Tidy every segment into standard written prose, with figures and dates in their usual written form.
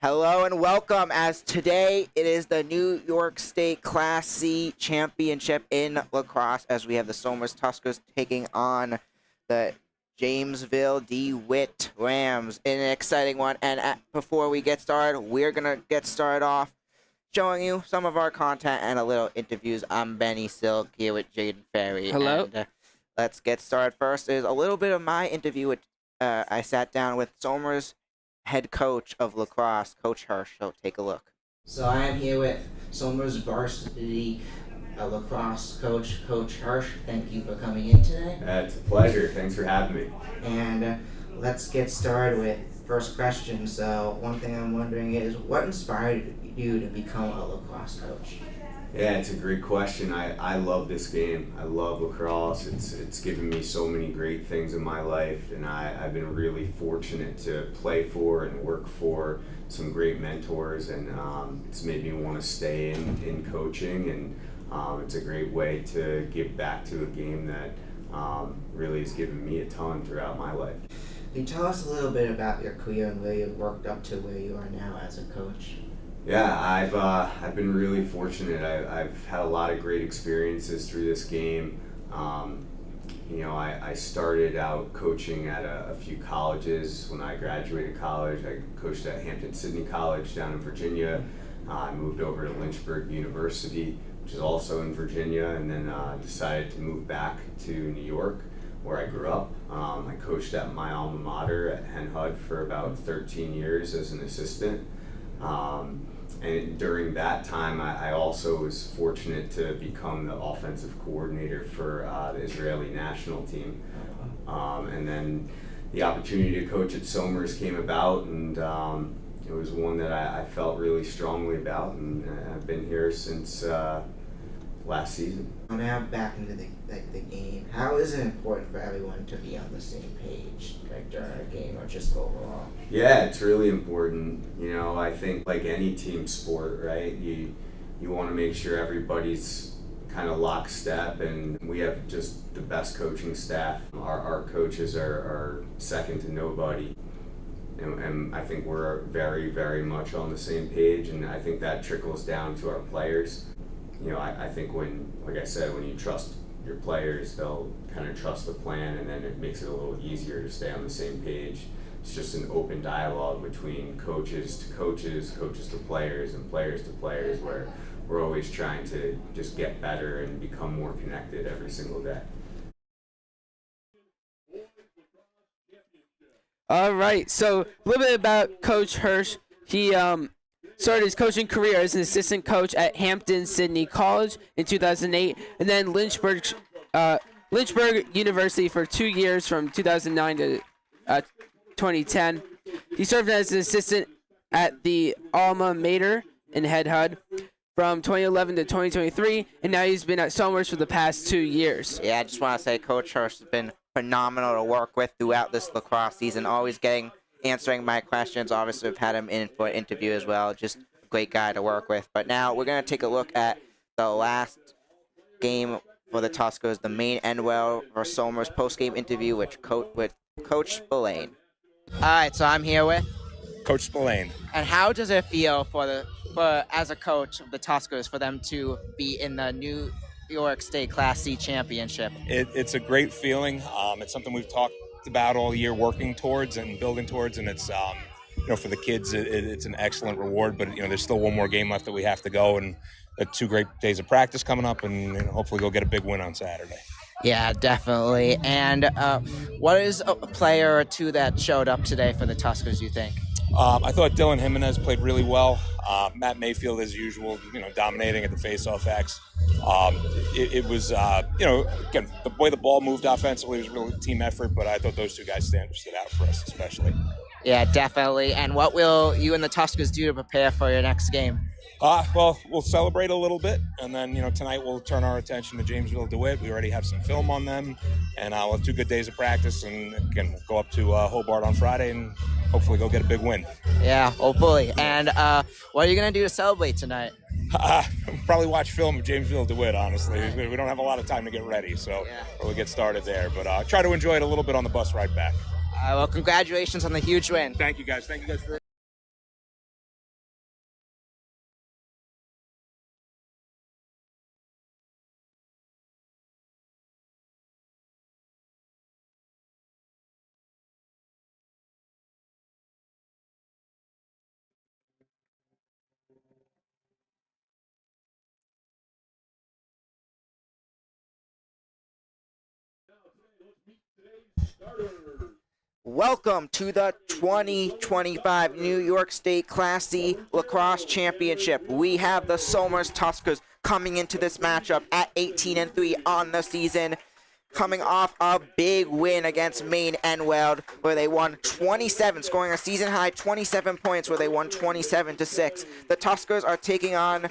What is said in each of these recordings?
Hello and welcome, as today it is the New York State Class C Championship in lacrosse, as we have the Somers Tuskers taking on the Jamesville-DeWitt Rams in an exciting one. And before we get started, we're going to get started off showing you some of our content and a little interviews. I'm Benny Silk here with Jayden Ferry. Hello. And, let's get started. First is a little bit of my interview with I sat down with Somers head coach of lacrosse, Coach Hirsch. So take a look. So I am here with Somers Varsity lacrosse coach, Coach Hirsch. Thank you for coming in today. It's a pleasure. Thanks for having me. And let's get started with first question. So one thing I'm wondering is, what inspired you to become a lacrosse coach? Yeah, it's a great question. I love this game. I love lacrosse. It's given me so many great things in my life, and I've been really fortunate to play for and work for some great mentors, and it's made me want to stay in coaching, and it's a great way to give back to a game that really has given me a ton throughout my life. Can you tell us a little bit about your career and where you've worked up to where you are now as a coach? Yeah, I've been really fortunate. I've had a lot of great experiences through this game. I started out coaching at a few colleges. When I graduated college, I coached at Hampton-Sydney College down in Virginia. I moved over to Lynchburg University, which is also in Virginia, and then decided to move back to New York, where I grew up. I coached at my alma mater at Hen Hud for about 13 years as an assistant. And during that time, I also was fortunate to become the offensive coordinator for the Israeli national team. And then the opportunity to coach at Somers came about, and it was one that I felt really strongly about, and I've been here since last season. Now back into the game. How is it important for everyone to be on the same page, like during a game or just overall? Yeah, it's really important. I think like any team sport, right? You want to make sure everybody's kind of lockstep, and we have just the best coaching staff. Our coaches are second to nobody. And I think we're very, very much on the same page, and I think that trickles down to our players. I think like I said, when you trust your players, they'll kind of trust the plan, and then it makes it a little easier to stay on the same page. It's just an open dialogue between coaches to coaches, coaches to players, and players to players, where we're always trying to just get better and become more connected every single day. All right, so a little bit about Coach Hirsch. He started his coaching career as an assistant coach at Hampton-Sydney College in 2008, and then Lynchburg University for 2 years from 2009 to 2010. He served as an assistant at the alma mater in Head Hud from 2011 to 2023, and now he's been at Somers for the past 2 years. Yeah, I just want to say Coach Hirsch has been phenomenal to work with throughout this lacrosse season, always answering my questions. Obviously, I've had him in for an interview as well. Just a great guy to work with. But now we're going to take a look at the last game for the Tuskers, the Maine Endwell versus Somers post-game interview with Coach Spillane. All right, so I'm here with Coach Spillane. And how does it feel for as a coach of the Tuskers for them to be in the New York State Class C Championship? It's a great feeling. It's something we've talked about all year, working towards and building towards, and it's for the kids it's an excellent reward, but there's still one more game left that we have to go, and 2 great days of practice coming up, and hopefully go get a big win on Saturday. Yeah, definitely. And what is a player or two that showed up today for the Tuskers, you think? I thought Dylan Jimenez played really well. Matt Mayfield, as usual, dominating at the face-off X. It was, again, the way the ball moved offensively was really a team effort, but I thought those 2 guys stood out for us especially. Yeah, definitely. And what will you and the Tuskers do to prepare for your next game? Well, we'll celebrate a little bit, and then, tonight we'll turn our attention to Jamesville-DeWitt. We already have some film on them, and we'll have 2 good days of practice, and again, we'll go up to Hobart on Friday and hopefully go get a big win. Yeah, hopefully. And what are you going to do to celebrate tonight? Probably watch film of Jamesville-DeWitt, honestly. We don't have a lot of time to get ready, so we'll get started there. But try to enjoy it a little bit on the bus ride back. Well, congratulations on the huge win. Thank you guys. Thank you guys for Welcome to the 2025 New York State Class C Lacrosse Championship. We have the Somers Tuskers coming into this matchup at 18-3 on the season, coming off a big win against Maine and Weld, where they won 27, scoring a season-high 27 points, where they won 27-6. The Tuskers are taking on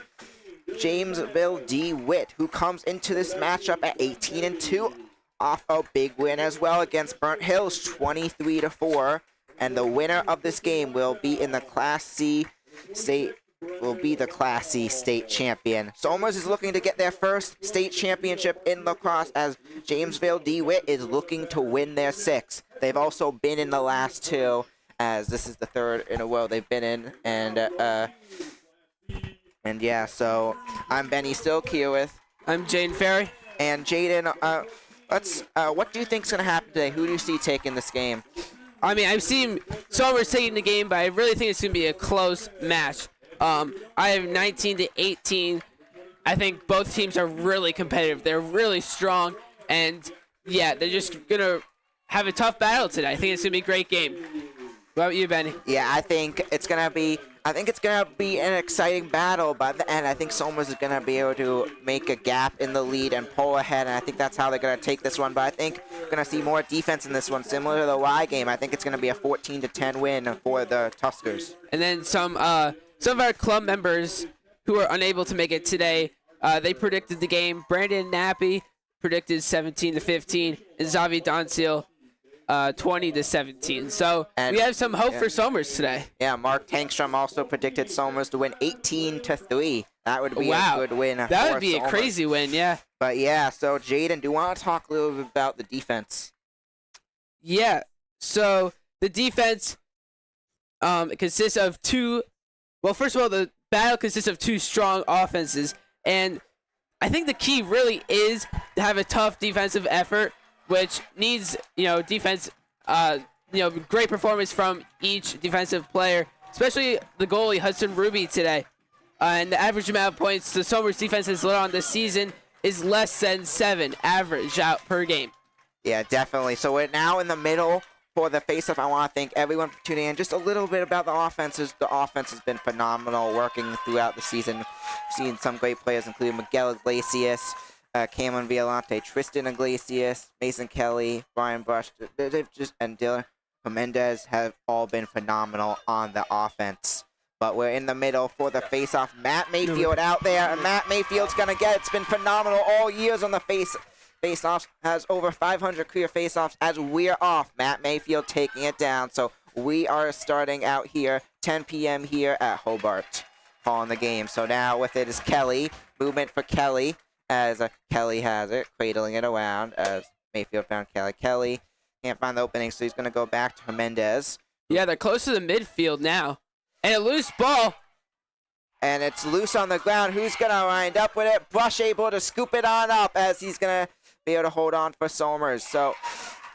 Jamesville-DeWitt, who comes into this matchup at 18-2. Off a big win as well against Burnt Hills, 23-4, and the winner of this game will be in the Class C state. Will be the Class C state champion. Somers is looking to get their first state championship in lacrosse, as Jamesville-DeWitt is looking to win their sixth. They've also been in the last two, as this is the third in a row they've been in, and yeah. So I'm Benny Stilk here with. I'm Jayden Ferry. And Jayden. What do you think's gonna happen today? Who do you see taking this game? I mean, I've seen Somers taking the game, but I really think it's gonna be a close match. I have 19-18. I think both teams are really competitive. They're really strong, and yeah, they're just gonna have a tough battle today. I think it's gonna be a great game. What about you, Benny? Yeah, I think it's gonna be an exciting battle. By the end, I think Somers is gonna be able to make a gap in the lead and pull ahead, and I think that's how they're gonna take this one. But I think we're gonna see more defense in this one, similar to the Y game. I think it's gonna be a 14-10 win for the Tuskers. And then some of our club members who are unable to make it today, they predicted the game. Brandon Nappy predicted 17-15, and Xavier Donseal 20-17. So we have some hope for Somers today. Yeah, Mark Tankstrom also predicted Somers to win 18-3. That would be a good win. That would be Somers. a crazy win, yeah. But yeah, so Jayden, do you want to talk a little bit about the defense? Yeah. So the defense consists of two. Well, first of all, the battle consists of two strong offenses, and I think the key really is to have a tough defensive effort, which needs, defense, great performance from each defensive player, especially the goalie, Hudson Ruby, today. And the average amount of points the Somers defense has let on this season is less than 7 average out per game. Yeah, definitely. So we're now in the middle for the face-off. I want to thank everyone for tuning in. Just a little bit about the offenses. The offense has been phenomenal working throughout the season. We've seen some great players, including Miguel Iglesias, Cameron Violante, Tristan Iglesias, Mason Kelly, Brian Bush, and Dylan Mendez have all been phenomenal on the offense. But we're in the middle for the face-off. Matt Mayfield out there, and Matt Mayfield's going to get it. It's been phenomenal all years on the face-offs. Has over 500 clear face-offs as we're off. Matt Mayfield taking it down. So we are starting out here, 10 p.m. here at Hobart, calling the game. So now with it is Kelly. Movement for Kelly, as Kelly has it, cradling it around as Mayfield found Kelly. Kelly can't find the opening, so he's going to go back to Mendez. Yeah, they're close to the midfield now. And a loose ball. And it's loose on the ground. Who's going to wind up with it? Brush able to scoop it on up, as he's going to be able to hold on for Somers. So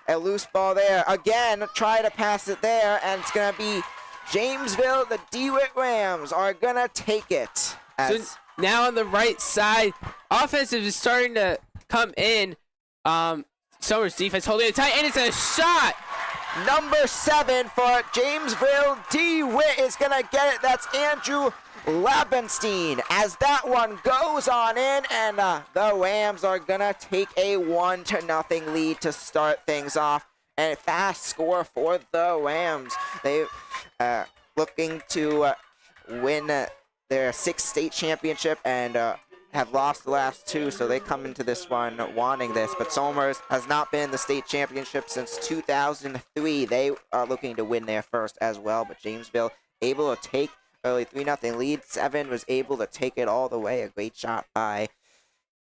a loose ball there. Again, try to pass it there, and it's going to be Jamesville. The DeWitt Rams are going to take it. So now on the right side, offensive is starting to come in. Somers defense holding it tight, and it's a shot. Number 7 for Jamesville-DeWitt is going to get it. That's Andrew Labenstein, as that one goes on in, and the Rams are going to take a 1-0 lead to start things off. And a fast score for the Rams. They looking to win their 6th state championship and have lost the last 2, so they come into this one wanting this. But Somers has not been in the state championship since 2003. They are looking to win their first as well, but Jamesville able to take early 3-0 lead. 7 was able to take it all the way. A great shot by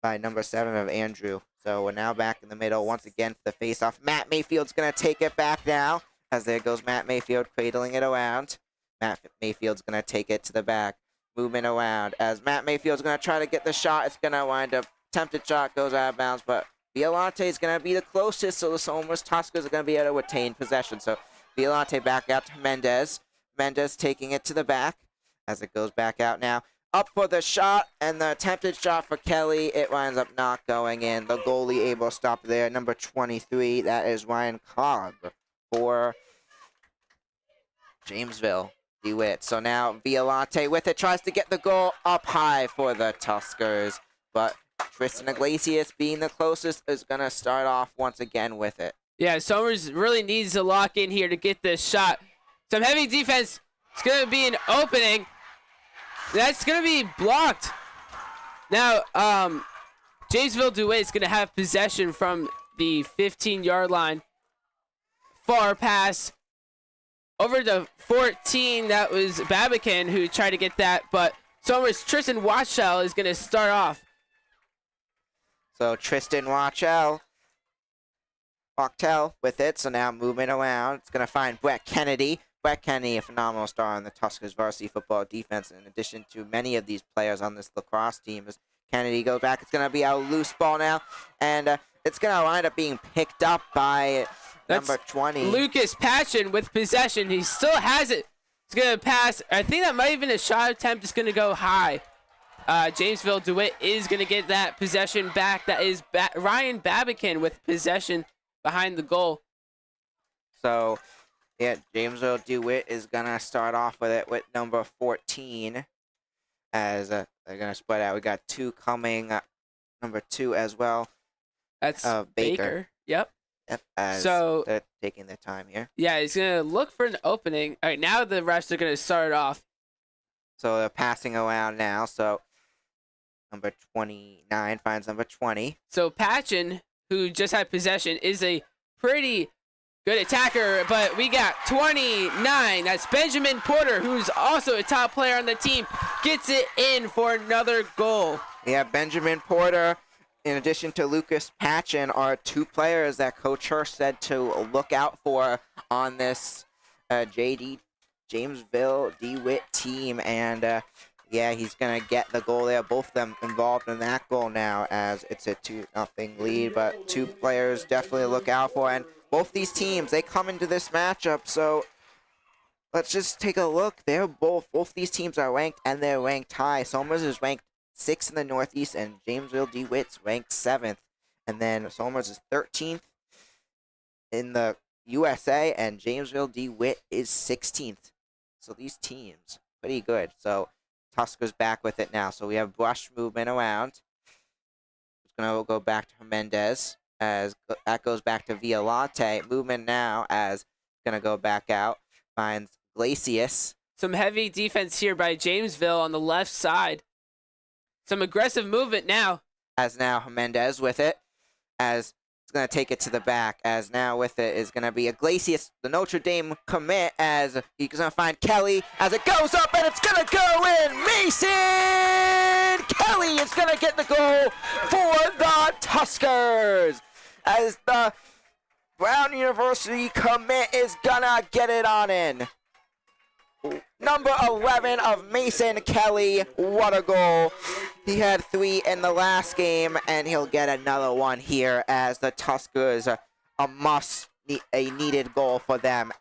number 7 of Andrew. So we're now back in the middle once again for the face-off. Matt Mayfield's going to take it back now, as there goes Matt Mayfield cradling it around. Matt Mayfield's going to take it to the back. Movement around as Matt Mayfield's going to try to get the shot. It's going to wind up. Attempted shot goes out of bounds, but Violante is going to be the closest, so the Somers Tuskers are going to be able to retain possession. So Violante back out to Mendez. Mendez taking it to the back as it goes back out now. Up for the shot, and the attempted shot for Kelly. It winds up not going in. The goalie able to stop there. Number 23, that is Ryan Cobb. for Jamesville-DeWitt. So now Violante with it, tries to get the goal up high for the Tuskers, but Tristan Iglesias, being the closest, is going to start off once again with it. Yeah, Somers really needs to lock in here to get this shot. Some heavy defense. It's going to be an opening. That's going to be blocked. Now, Jamesville-DeWitt is going to have possession from the 15-yard line. Far pass over to 14. That was Babican who tried to get that, but Somers, Tristan Watchell is going to start off. So Tristan Watchell with it. So now moving around. It's going to find Brett Kennedy. Brett Kennedy, a phenomenal star on the Tuskers varsity football defense, in addition to many of these players on this lacrosse team. As Kennedy goes back, it's going to be a loose ball now, and it's going to wind up being picked up by number 20. Lucas Patchen with possession. He still has it. He's going to pass. I think that might have been a shot attempt. It's going to go high. Jamesville-DeWitt is going to get that possession back. That is Ryan Babican with possession behind the goal. So, yeah, Jamesville-DeWitt is going to start off with it with number 14 as they're going to spread out. We got 2 coming, number 2 as well. That's Baker. Yep. As So they're taking their time here. yeah, he's going to look for an opening. All right, now the refs are going to start off. So they're passing around now. So number 29 finds number 20. So Patchen, who just had possession, is a pretty good attacker, but we got 29. That's Benjamin Porter, who's also a top player on the team, gets it in for another goal. Yeah, Benjamin Porter, in addition to Lucas Patchen, are 2 players that Coach Hirsch said to look out for on this Jamesville-DeWitt team. And yeah, he's going to get the goal there. Both of them involved in that goal now, as it's a 2-0 lead. But 2 players definitely look out for. And both these teams, they come into this matchup. So let's just take a look. Both these teams are ranked, and they're ranked high. Somers is ranked 6th in the Northeast, and Jamesville-DeWitt's ranked 7th. And then Somers is 13th in the USA, and Jamesville-DeWitt is 16th. So these teams, pretty good. So Tuskers back with it now. So we have Brush movement around. It's going to go back to Mendez, as that goes back to Violante. Movement now, as going to go back out. Finds Iglesias. Some heavy defense here by Jamesville on the left side. Some aggressive movement now. As now Mendez with it, as it's going to take it to the back, as now with it is going to be Iglesias, the Notre Dame commit, as he's going to find Kelly, as it goes up, and it's going to go in. Mason Kelly is going to get the goal for the Tuskers, as the Brown University commit is going to get it on in. Number 11 of Mason Kelly, what a goal. He had 3 in the last game, and he'll get another one here, as the Tuskers, a needed goal for them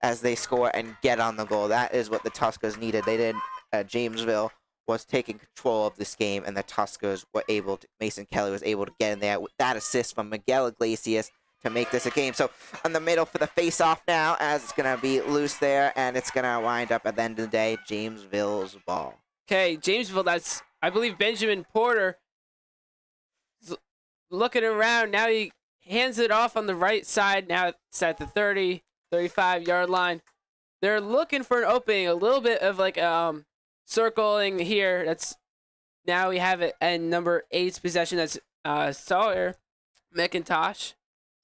as they score and get on the goal. That is what the Tuskers needed. They did. Jamesville was taking control of this game, and the Tuskers were able to, Mason Kelly was able to get in there with that assist from Miguel Iglesias to make this a game. So on the middle for the face-off now, as it's going to be loose there, and it's going to wind up at the end of the day, Jamesville's ball. Okay, Jamesville, that's, I believe, Benjamin Porter looking around. Now he hands it off on the right side. Now it's at the 30, 35-yard line. They're looking for an opening, a little bit of like circling here. That's, now we have it, and number 8's possession. That's Sawyer McIntosh.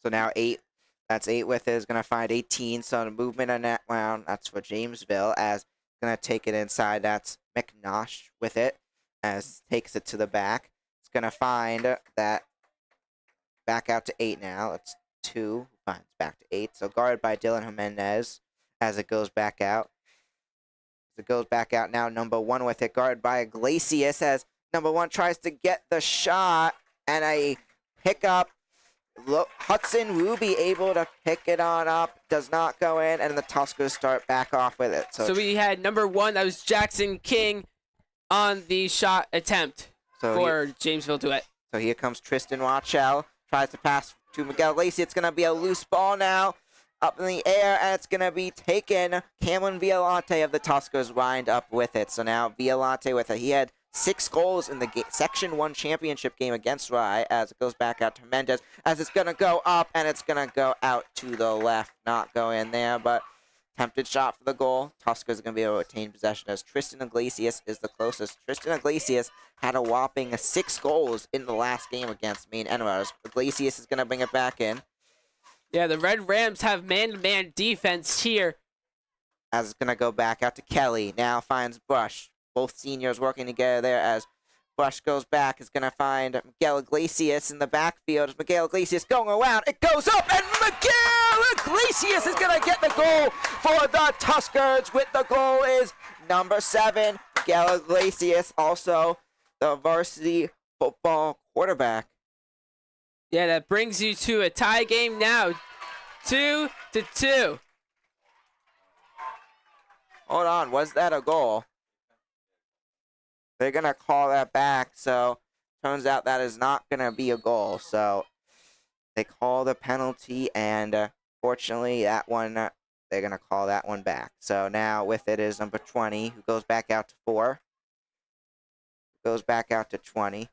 So now 8, that's 8 with it, is going to find 18. So the movement on that round, that's for Jamesville, as going to take it inside. That's McNosh with it, as takes it to the back. It's going to find that back out to 8 now. It's 2, finds back to 8. So guarded by Dylan Jimenez as it goes back out. As it goes back out now, number 1 with it, guarded by Iglesias, as number 1 tries to get the shot, and a pickup. Hudson Ruby able to pick it on up, does not go in, and the Tuskers start back off with it. So we had number 1, that was Jackson King, on the shot attempt for Jamesville-DeWitt. So here comes Tristan Watchell, tries to pass to Miguel Lacey. It's going to be a loose ball now, up in the air, and it's going to be taken. Cameron Violante of the Tuskers wind up with it. So now Violante with it. He had 6 goals in the Section 1 championship game against Rye, as it goes back out to Mendez, as it's going to go up, and it's going to go out to the left. Not go in there, but attempted shot for the goal. Tuskers are going to be able to retain possession, as Tristan Iglesias is the closest. Tristan Iglesias had a whopping 6 goals in the last game against Maine Enros. Iglesias is going to bring it back in. Yeah, the Red Rams have man-to-man defense here. As it's going to go back out to Kelly. Now finds Brush. Both seniors working together there, as Brush goes back. Is going to find Miguel Iglesias in the backfield. As Miguel Iglesias going around. It goes up, and Miguel Iglesias is going to get the goal for the Tuskers. With the goal is number 7, Miguel Iglesias, also the varsity football quarterback. Yeah, that brings you to a tie game now. 2-2. Hold on, was that a goal? They're going to call that back, so turns out that is not going to be a goal. So they call the penalty, and fortunately that one, they're going to call that one back. So now with it is number 20, who goes back out to 4. Goes back out to 20.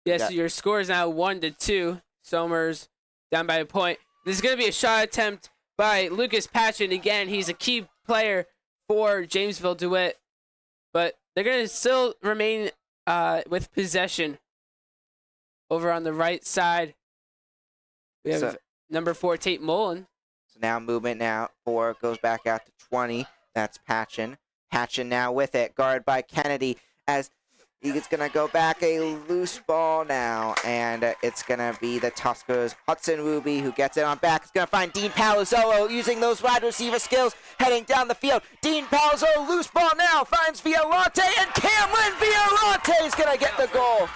Yeah, so your score is now 1-2. Somers down by a point. This is going to be a shot attempt by Lucas Patchen. Again, he's a key player for Jamesville-DeWitt, but they're going to still remain with possession over on the right side. We have number 4, Tate Mullen. So now movement now. 4 goes back out to 20. That's Patchen. Patchen now with it. Guarded by Kennedy, as he's going to go back, a loose ball now, and it's going to be the Tuskers' Hudson Ruby who gets it on back. It's going to find Dean Palazzolo using those wide receiver skills, heading down the field. Dean Palazzolo, loose ball now, finds Violante, and Cameron Violante is going to get the goal.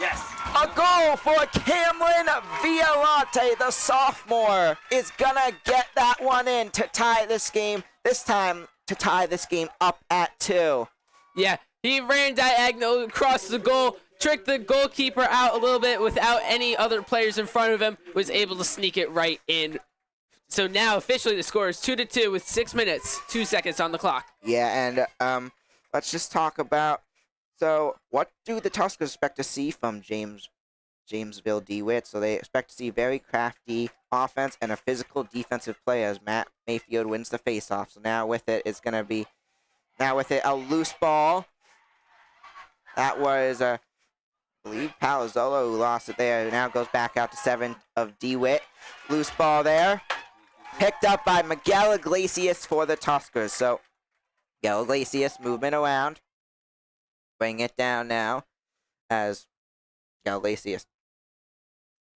Yes. A goal for Cameron Violante, the sophomore, is going to get that one in to tie this game, this time to tie this game up at 2. Yeah. He ran diagonal across the goal, tricked the goalkeeper out a little bit without any other players in front of him, was able to sneak it right in. So now officially the score is 2-2 with 6 minutes, 2 seconds on the clock. Yeah, and let's just talk about, so what do the Tuskers expect to see from Jamesville-DeWitt? So they expect to see very crafty offense and a physical defensive play, as Matt Mayfield wins the faceoff. So now with it, it's going to be, a loose ball. That was, I believe, Palazzolo who lost it there. Now goes back out to 7 of DeWitt. Loose ball there. Picked up by Miguel Iglesias for the Tuskers. So, Miguel Iglesias movement around. Bring it down now, as Miguel Iglesias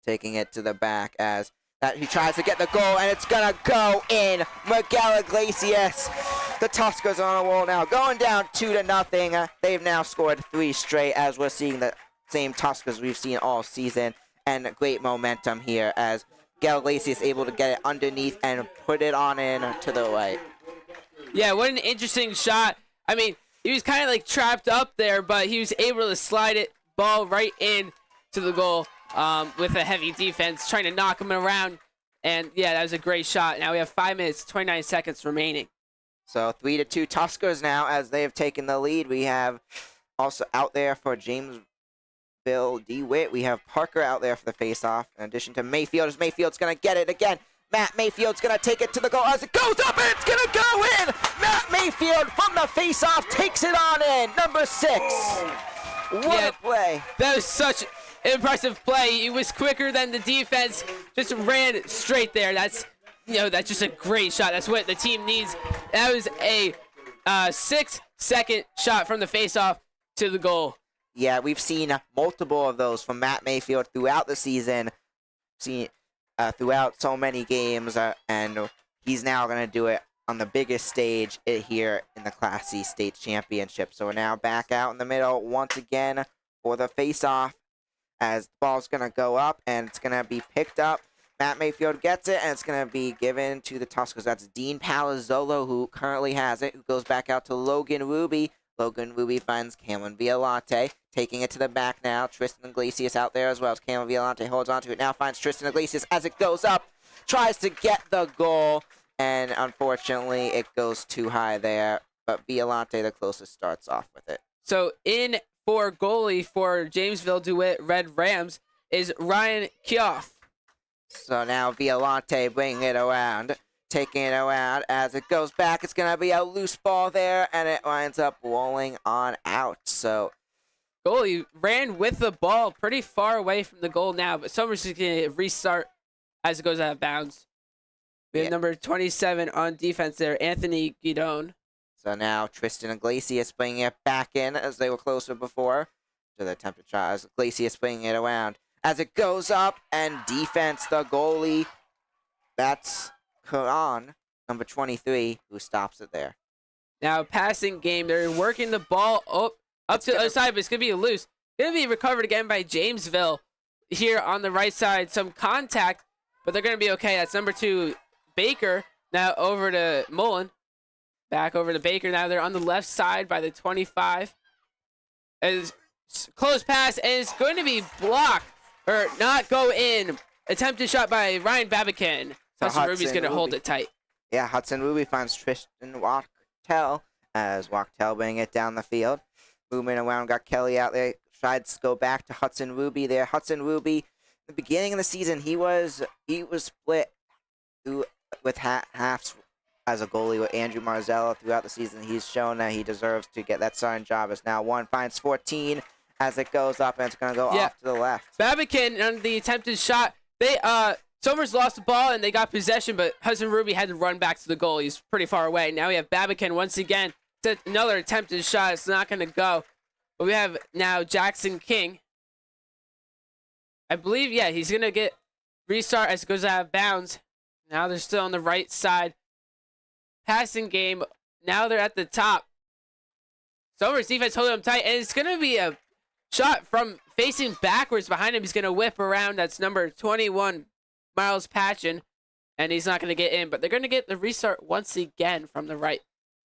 taking it to the back, as that he tries to get the goal, and it's going to go in. Miguel Iglesias. The Tuskers are on a roll now, going down 2-0. They've now scored 3 straight, as we're seeing the same Tuskers we've seen all season, and great momentum here as Miguel Iglesias is able to get it underneath and put it on in to the right. Yeah, what an interesting shot. I mean, he was kind of like trapped up there, but he was able to slide it ball right in to the goal with a heavy defense, trying to knock him around. And yeah, that was a great shot. Now we have 5 minutes, 29 seconds remaining. So 3-2 Tuskers now, as they have taken the lead. We have also out there for Jamesville-DeWitt. We have Parker out there for the faceoff, in addition to Mayfield, as Mayfield's going to get it again. Matt Mayfield's going to take it to the goal as it goes up, and it's going to go in. Matt Mayfield from the faceoff takes it on in. Number 6. What a play. That was such an impressive play. He was quicker than the defense. Just ran straight there. That's just a great shot. That's what the team needs. That was a 6-second shot from the faceoff to the goal. Yeah, we've seen multiple of those from Matt Mayfield throughout the season, throughout so many games, and he's now going to do it on the biggest stage here in the Class C State Championship. So we're now back out in the middle once again for the faceoff, as the ball's going to go up, and it's going to be picked up. Matt Mayfield gets it, and it's going to be given to the Tuskers. That's Dean Palazzolo, who currently has it, who goes back out to Logan Ruby. Logan Ruby finds Cameron Violante, taking it to the back now. Tristan Iglesias out there as well, as Cameron Violante holds on to it. Now finds Tristan Iglesias as it goes up. tries to get the goal, and unfortunately it goes too high there. But Violante, the closest, starts off with it. So in for goalie for Jamesville-DeWitt Red Rams is Ryan Kioff. So now Violante bringing it around, taking it around. As it goes back, it's going to be a loose ball there, and it winds up rolling on out. So Goalie ran with the ball pretty far away from the goal now, but Summers is going to restart as it goes out of bounds. We have number 27 on defense there, Anthony Guidon. So now Tristan Iglesias bringing it back in as they were closer before to the attempted shot. As Iglesias bringing it around. As it goes up, and defense, the goalie, that's Karan, number 23, who stops it there. Now, passing game, they're working the ball up to the other side, but it's going to be loose. Going to be recovered again by Jamesville here on the right side. Some contact, but they're going to be okay. That's number 2, Baker. Now over to Mullen. Back over to Baker. Now they're on the left side by the 25. As close pass, and it's going to be blocked. Or not go in. Attempted shot by Ryan Babican. So Hudson Ruby's going to hold it tight. Yeah, Hudson Ruby finds Tristan Wachtel as Wachtel bringing it down the field. Movement around, got Kelly out there. Tried to go back to Hudson Ruby there. Hudson Ruby, the beginning of the season, he was split with halves as a goalie with Andrew Marzella throughout the season. He's shown that he deserves to get that starting job. As now 1 finds 14. As it goes up, and it's going to go off to the left. Babican on the attempted shot. Somers lost the ball, and they got possession, but Hudson Ruby had to run back to the goal. He's pretty far away. Now we have Babican once again. It's another attempted shot. It's not going to go. But we have now Jackson King. I believe, he's going to get restart as it goes out of bounds. Now they're still on the right side. Passing game. Now they're at the top. Somers defense holding them tight, and it's going to be a shot from facing backwards behind him. He's going to whip around. That's number 21, Miles Patchen, and he's not going to get in. But they're going to get the restart once again from the right.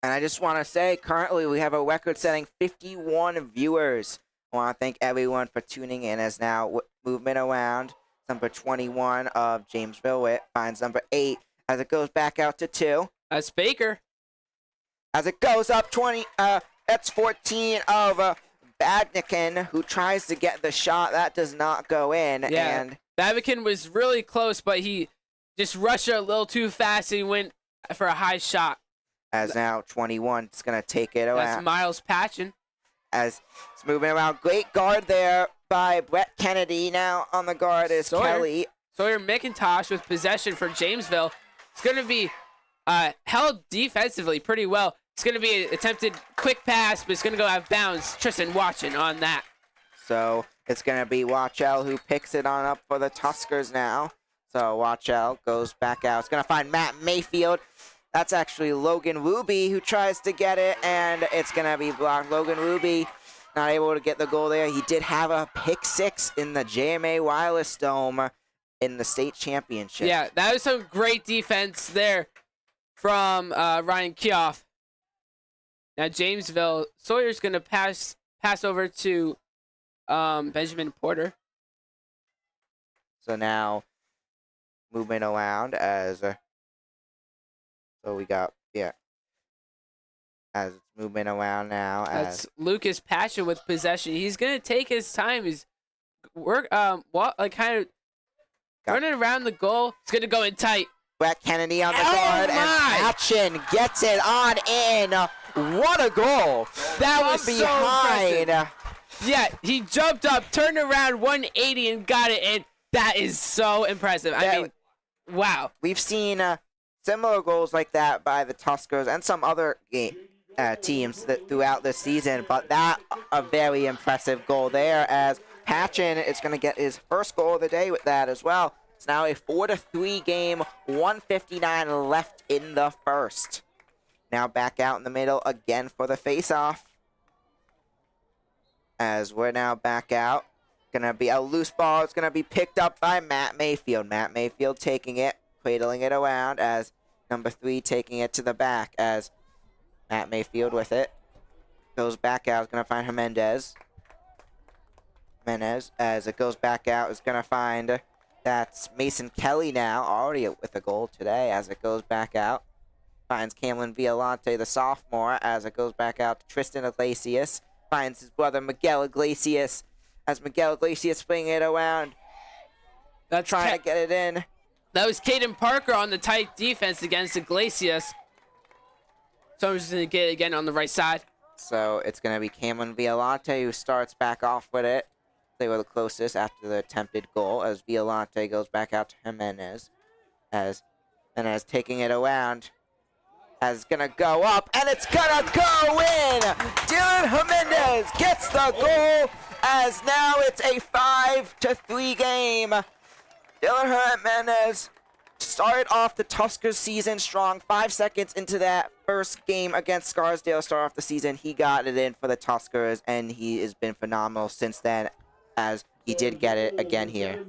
And I just want to say, currently we have a record-setting 51 viewers. I want to thank everyone for tuning in. As now movement around, number 21 of Jamesville-DeWitt finds number 8 as it goes back out to 2. That's Baker. As it goes up 20, that's 14 of Badnikin, who tries to get the shot. That does not go in. Yeah, and Babican was really close, but he just rushed it a little too fast, and he went for a high shot. As now 21 is going to take it around. That's Miles Patchen. As it's moving around. Great guard there by Brett Kennedy. Now on the guard is Kelly. Sawyer McIntosh with possession for Jamesville. It's going to be held defensively pretty well. It's going to be an attempted quick pass, but it's going to go out of bounds. Tristan watching on that. So it's going to be Watchell who picks it on up for the Tuskers now. So Watchell goes back out. It's going to find Matt Mayfield. That's actually Logan Ruby who tries to get it, and it's going to be blocked. Logan Ruby not able to get the goal there. He did have a pick 6 in the JMA Wireless Dome in the state championship. Yeah, that was some great defense there from Ryan Kioff. Now Jamesville, Sawyer's going to pass over to Benjamin Porter. So now movement around as so we got as it's moving around now. That's Lucas Passion with possession. He's going to take his time. He's kind of running around the goal. It's going to go in tight. Brett Kennedy on the guard, and Patchen gets it on in. What a goal! That was behind. So yeah, he jumped up, turned around 180, and got it in. That is so impressive. I mean, wow. We've seen similar goals like that by the Tuskers and some other teams throughout the season, but that a very impressive goal there, as Patchen is going to get his first goal of the day with that as well. It's now a 4-3 game, 1:59 left in the first. Now back out in the middle again for the face-off. As we're now back out. Gonna be a loose ball. It's gonna be picked up by Matt Mayfield. Matt Mayfield taking it, cradling it around, as number 3 taking it to the back, as Matt Mayfield with it. Goes back out, it's gonna find Jimenez, as it goes back out, it's gonna find That's Mason Kelly now, already with a goal today as it goes back out. Finds Cameron Violante, the sophomore, as it goes back out to Tristan Iglesias. Finds his brother Miguel Iglesias as Miguel Iglesias swinging it around. That's trying to get it in. That was Caden Parker on the tight defense against Iglesias. So I'm just going to get it again on the right side. So it's going to be Cameron Violante who starts back off with it. They were the closest after the attempted goal as Violante goes back out to Jimenez. As Jimenez taking it around. As going to go up, and it's going to go in! Dylan Jimenez gets the goal, as now it's a 5-3 game. Dylan Jimenez started off the Tuskers season strong. 5 seconds into that first game against Scarsdale, start off the season, he got it in for the Tuskers, and he has been phenomenal since then, as he did get it again here.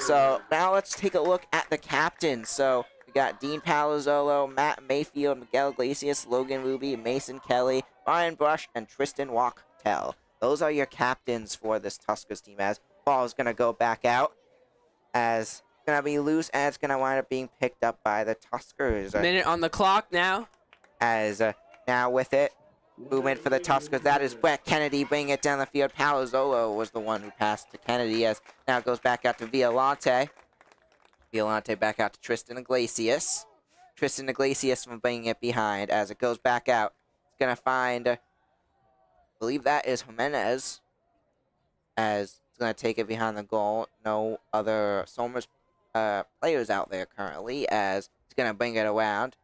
So now let's take a look at the captains. So we got Dean Palazzolo, Matt Mayfield, Miguel Iglesias, Logan Ruby, Mason Kelly, Ryan Brush, and Tristan Wachtel. Those are your captains for this Tuskers team, as ball is going to go back out, as it's going to be loose, and it's going to wind up being picked up by the Tuskers. Minute on the clock now. As now with it, movement for the Tuskers. That is Brett Kennedy bringing it down the field. Palazzolo was the one who passed to Kennedy, as now it goes back out to Violante. Violante back out to Tristan Iglesias. Tristan Iglesias from bringing it behind as it goes back out. It's going to find, I believe that is Jimenez, as it's going to take it behind the goal. No other Somers players out there currently, as it's going to bring it around.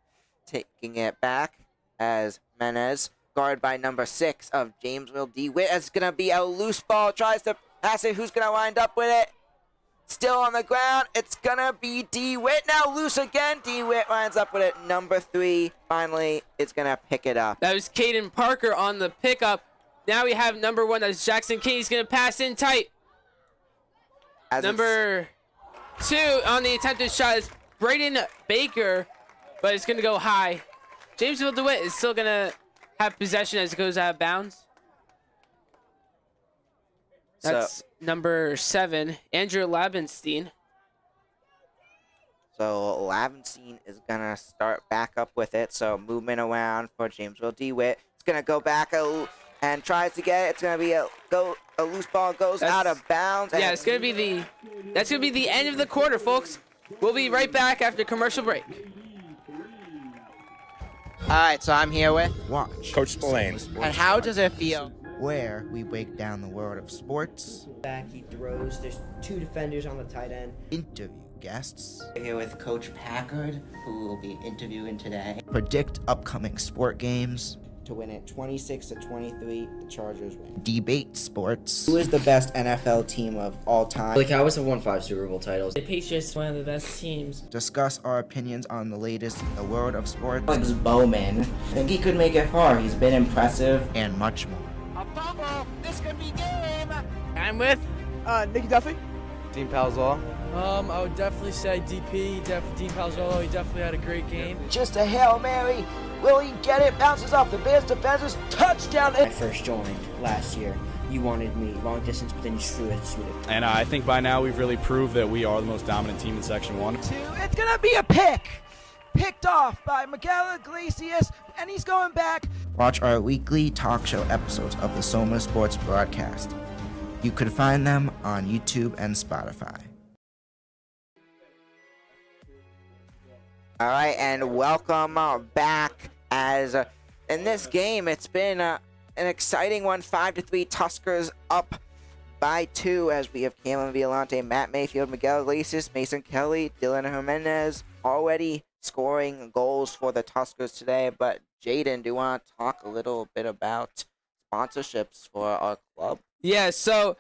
Taking it back as Jimenez, guarded by number 6 of Jamesville-DeWitt. It's going to be a loose ball. Tries to pass it. Who's going to wind up with it? Still on the ground. It's going to be DeWitt. Now loose again. DeWitt winds up with it. Number 3. Finally, it's going to pick it up. That was Caden Parker on the pickup. Now we have number 1. That's Jackson King. He's going to pass in tight. As number 2 on the attempted shot is Braden Baker, but it's going to go high. Jamesville-DeWitt is still going to have possession as it goes out of bounds. That's number 7, Andrew Labenstein. So Labenstein is going to start back up with it. So movement around for Jamesville-DeWitt. It's going to go back and tries to get it. It's going to be a loose ball goes out of bounds. Yeah, that's going to be the end of the quarter, folks. We'll be right back after commercial break. All right, so I'm here with Watch. Coach Spillane. And how does it feel? Where we break down the world of sports, Back, he throws. There's 2 defenders on the tight end. interview guests, I'm here with Coach Packard, who will be interviewing today. predict upcoming sport games, To win it 26-23, the Chargers win. debate sports, Who is the best NFL team of all time? The Cowboys have won 5 Super Bowl titles. The Patriots, one of the best teams. discuss our opinions on the latest in the world of sports, Alex Bowman. I think he could make it far. He's been impressive. and much more. A fumble. This could be game. I'm with Nicky Duffy. Dean Palzall. I would definitely say DP, Dean Palzolo. He definitely had a great game. Just a Hail Mary. Will he get it? Bounces off the Bears defenders. Touchdown. When I first joined last year, you wanted me long distance, but then you threw it. And I think by now we've really proved that we are the most dominant team in Section 1. It's going to be a pick. Picked off by Miguel Iglesias, and he's going back. Watch our weekly talk show episodes of the Soma Sports broadcast. You could find them on YouTube and Spotify. All right, and welcome back. As in this game, it's been an exciting one. 5-3, Tuskers up by 2. As we have Cameron Violante, Matt Mayfield, Miguel Iglesias, Mason Kelly, Dylan Jimenez already scoring goals for the Tuskers today. But Jayden, do you want to talk a little bit about sponsorships for our club? Yeah, so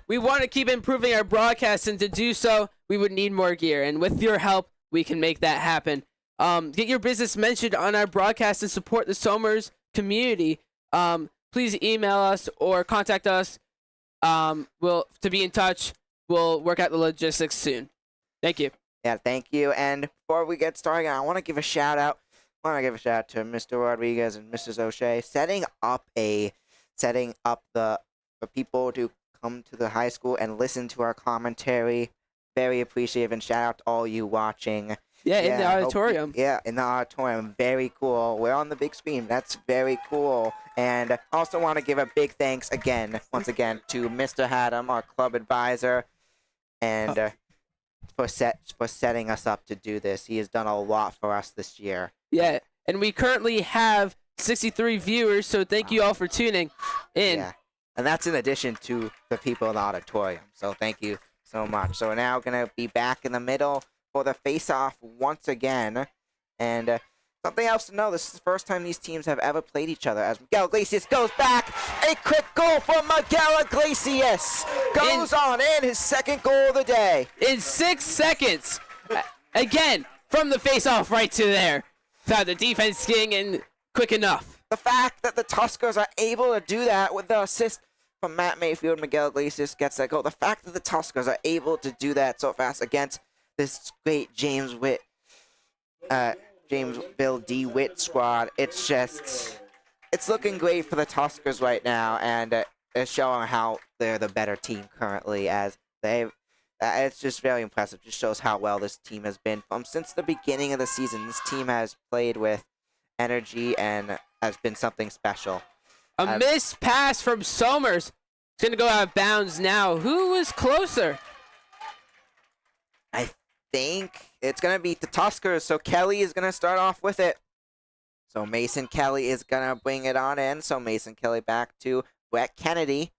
we want to keep improving our broadcast, and to do so, we would need more gear. And with your help, we can make that happen. Get your business mentioned on our broadcast and support the Somers community. Please email us or contact us. To be in touch. We'll work out the logistics soon. Thank you. Yeah, thank you. And before we get started, I want to give a shout out. To Mr. Rodriguez and Mrs. O'Shea setting up the for people to come to the high school and listen to our commentary. Very appreciative, and shout out to all you watching. Yeah, in the auditorium. In the auditorium. Very cool. We're on the big screen. That's very cool. And also want to give a big thanks once again, to Mr. Haddam, our club advisor, and for setting us up to do this. He has done a lot for us this year. Yeah, and we currently have 63 viewers, so thank you all for tuning in. Yeah, and that's in addition to the people in the auditorium. So thank you so much. So we're now going to be back in the middle for the face-off once again. And something else to know, this is the first time these teams have ever played each other. As Miguel Iglesias goes back, a quick goal from Miguel Iglesias. Goes on in, his second goal of the day. In 6 seconds. Again, from the face-off right to there. Without the defense getting in quick enough. The fact that the Tuskers are able to do that with the assist from Matt Mayfield, Miguel Iglesias gets that goal. The fact that the Tuskers are able to do that so fast against this great Jamesville-DeWitt squad, it's looking great for the Tuskers right now, and it's showing how they're the better team currently, as it's just very impressive. Just shows how well this team has been since the beginning of the season. This team has played with energy and has been something special. A missed pass from Somers. It's going to go out of bounds now. Who was closer? I think it's going to be the Tuskers, so Kelly is going to start off with it. So Mason Kelly is going to bring it on in. So Mason Kelly back to Brett Kennedy.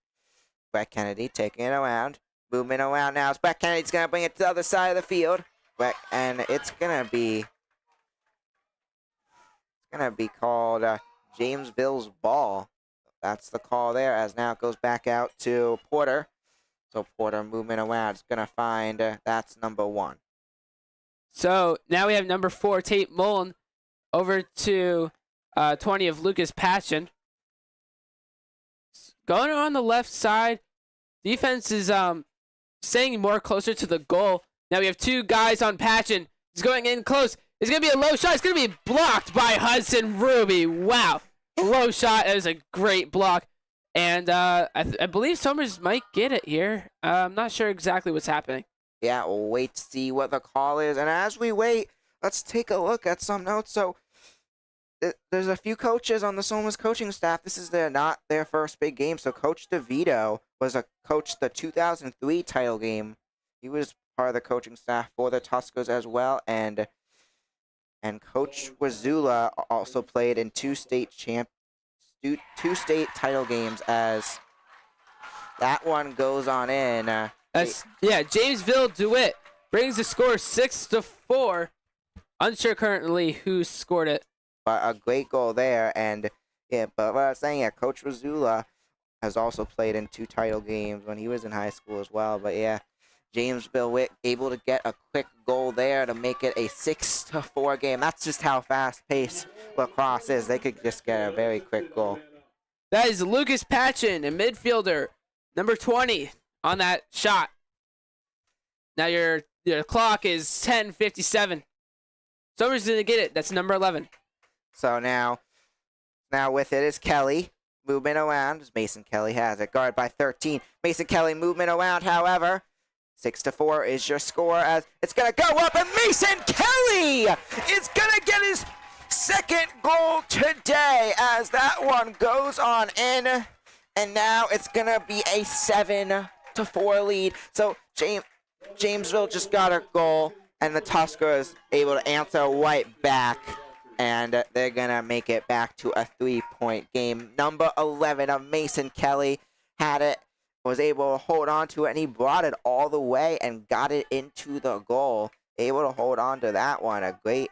Brett Kennedy taking it around. Moving around now. Brett Kennedy's going to bring it to the other side of the field. And it's going to be called Jamesville's ball. That's the call there, as now it goes back out to Porter. So Porter moving around. It's going to find that's number 1. So now we have number 4, Tate Mullen, over to 20 of Lucas Patchen. Going on the left side, defense is staying more closer to the goal. Now we have 2 guys on Patchen. He's going in close. It's going to be a low shot. It's going to be blocked by Hudson Ruby. Wow. Low shot. It was a great block. And I believe Somers might get it here. I'm not sure exactly what's happening. Yeah, we'll wait to see what the call is. And as we wait, let's take a look at some notes. So there's a few coaches on the Somers coaching staff. This is not their first big game. So Coach DeVito coached the 2003 title game. He was part of the coaching staff for the Tuskers as well. And Coach Wazula also played in 2 state title games, as that one goes on in. Jamesville-DeWitt brings the score 6-4. Unsure currently who scored it. But a great goal there, but what I was saying, Coach Wazula has also played in 2 title games when he was in high school as well. But Jamesville able to get a quick goal there to make it a 6-4 game. That's just how fast-paced lacrosse is. They could just get a very quick goal. That is Lucas Patchen, a midfielder, number 20 on that shot. Now your clock is 10:57. Somers going to get it. That's number 11. So now with it is Kelly. Movement around as Mason Kelly has it. Guarded by 13. Mason Kelly movement around, however. 6-4 is your score, as it's going to go up, and Mason Kelly is going to get his second goal today, as that one goes on in, and now it's going to be a 7-4 lead. So Jamesville just got a goal, and the Tuskers able to answer right back, and they're going to make it back to a 3-point game. Number 11 of Mason Kelly had it, was able to hold on to it, and he brought it all the way and got it into the goal. Able to hold on to that one. A great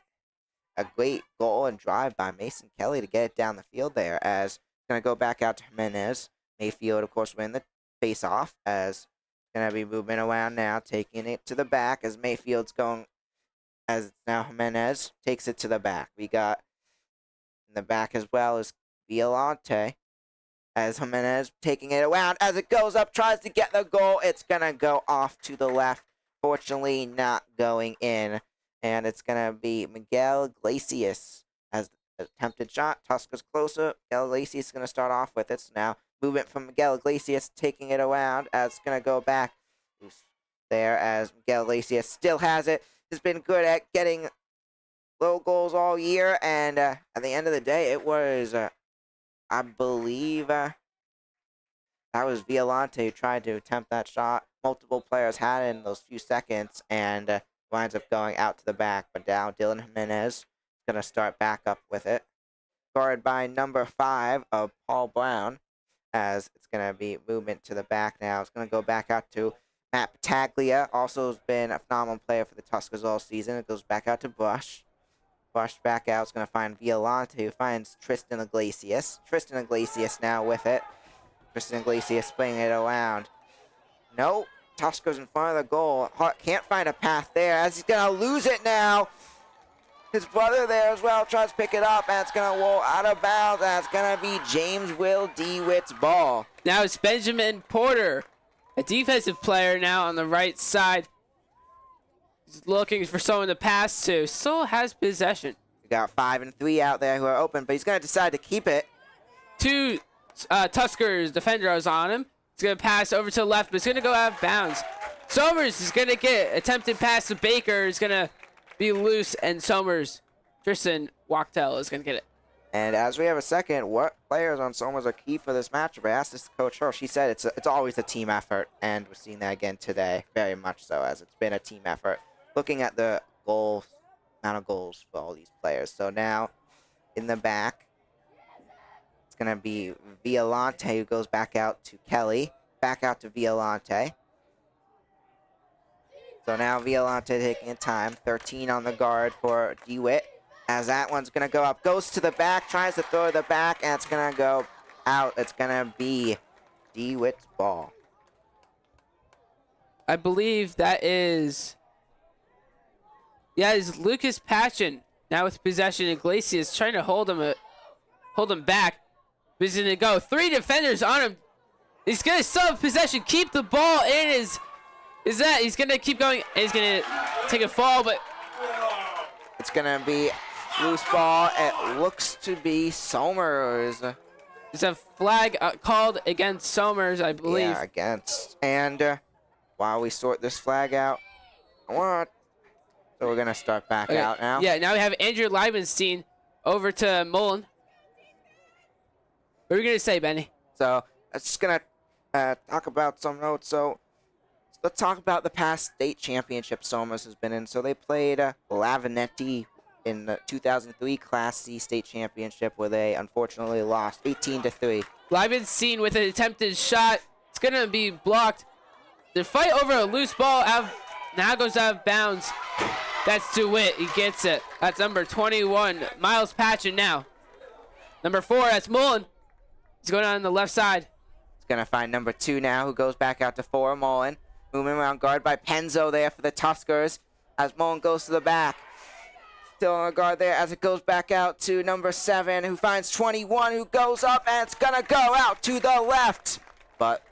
goal and drive by Mason Kelly to get it down the field there, as going to go back out to Jimenez. Mayfield, of course, win the face-off, as going to be moving around now, taking it to the back, as Mayfield's going, as now Jimenez takes it to the back. We got in the back as well as Violante, as Jimenez taking it around, as it goes up, tries to get the goal. It's going to go off to the left. Fortunately, not going in. And it's going to be Miguel Iglesias as the attempted shot. Tuskers closer. Miguel Iglesias is going to start off with it. So now movement from Miguel Iglesias, taking it around as it's going to go back there as Miguel Iglesias still has it. Has been good at getting low goals all year, and at the end of the day, it was, I believe, that was Violante who tried to attempt that shot. Multiple players had it in those few seconds, and winds up going out to the back. But now Dylan Jimenez is going to start back up with it. Guarded by number 5 of Paul Brown, as it's going to be movement to the back now. It's going to go back out to Matt Battaglia. Also has been a phenomenal player for the Tuskers all season. It goes back out to Bush. Bush back out. It's going to find Violante, who finds Tristan Iglesias. Tristan Iglesias now with it. Tristan Iglesias playing it around. No, Tuskers in front of the goal. Hart can't find a path there as he's going to lose it now. His brother there as well tries to pick it up, and it's going to roll out of bounds, and it's going to be Jamesville-DeWitt's ball. Now it's Benjamin Porter, a defensive player now on the right side. He's looking for someone to pass to. Still has possession. We got 5 and 3 out there who are open, but he's going to decide to keep it. 2 Tuskers defenders on him. He's going to pass over to the left, but it's going to go out of bounds. Somers is going to get attempted pass to Baker. He's going to be loose, and Somers, Tristan Wachtel is going to get it. And as we have a second, what players on Somers are key for this matchup? I asked this to Coach Her. She said it's always a team effort, and we're seeing that again today, very much so, as it's been a team effort. Looking at the amount of goals for all these players. So now, in the back, it's going to be Violante, who goes back out to Kelly. Back out to Violante. So now Violante taking a time. 13 on the guard for DeWitt. As that one's going to go up. Goes to the back. Tries to throw the back. And it's going to go out. It's going to be DeWitt's ball. I believe that is... Yeah, it's Lucas Patchen. Now with possession. Iglesias trying to hold him back. But he's going to go. 3 defenders on him. He's going to still have possession. Keep the ball in his... Is that he's going to keep going, and he's going to take a fall, but... It's going to be loose ball. It looks to be Somers. There's a flag called against Somers, I believe. Yeah, against. And while we sort this flag out, so we're going to start back out now. Yeah, now we have Andrew Leibenstein over to Mullen. What are you going to say, Benny? So I'm just going to talk about some notes. So let's talk about the past state championship Somers has been in. So they played Lavinetti in the 2003 Class C state championship, where they unfortunately lost 18-3. Leibenstein with an attempted shot. It's going to be blocked. The fight over a loose ball now goes out of bounds. That's DeWitt. He gets it. That's number 21, Miles Patchen now. Number 4, that's Mullen. He's going on the left side. He's going to find number 2 now, who goes back out to 4, Mullen. Moving around guard by Penzo there for the Tuskers as Mullen goes to the back. Still on guard there as it goes back out to number 7, who finds 21, who goes up, and it's going to go out to the left. But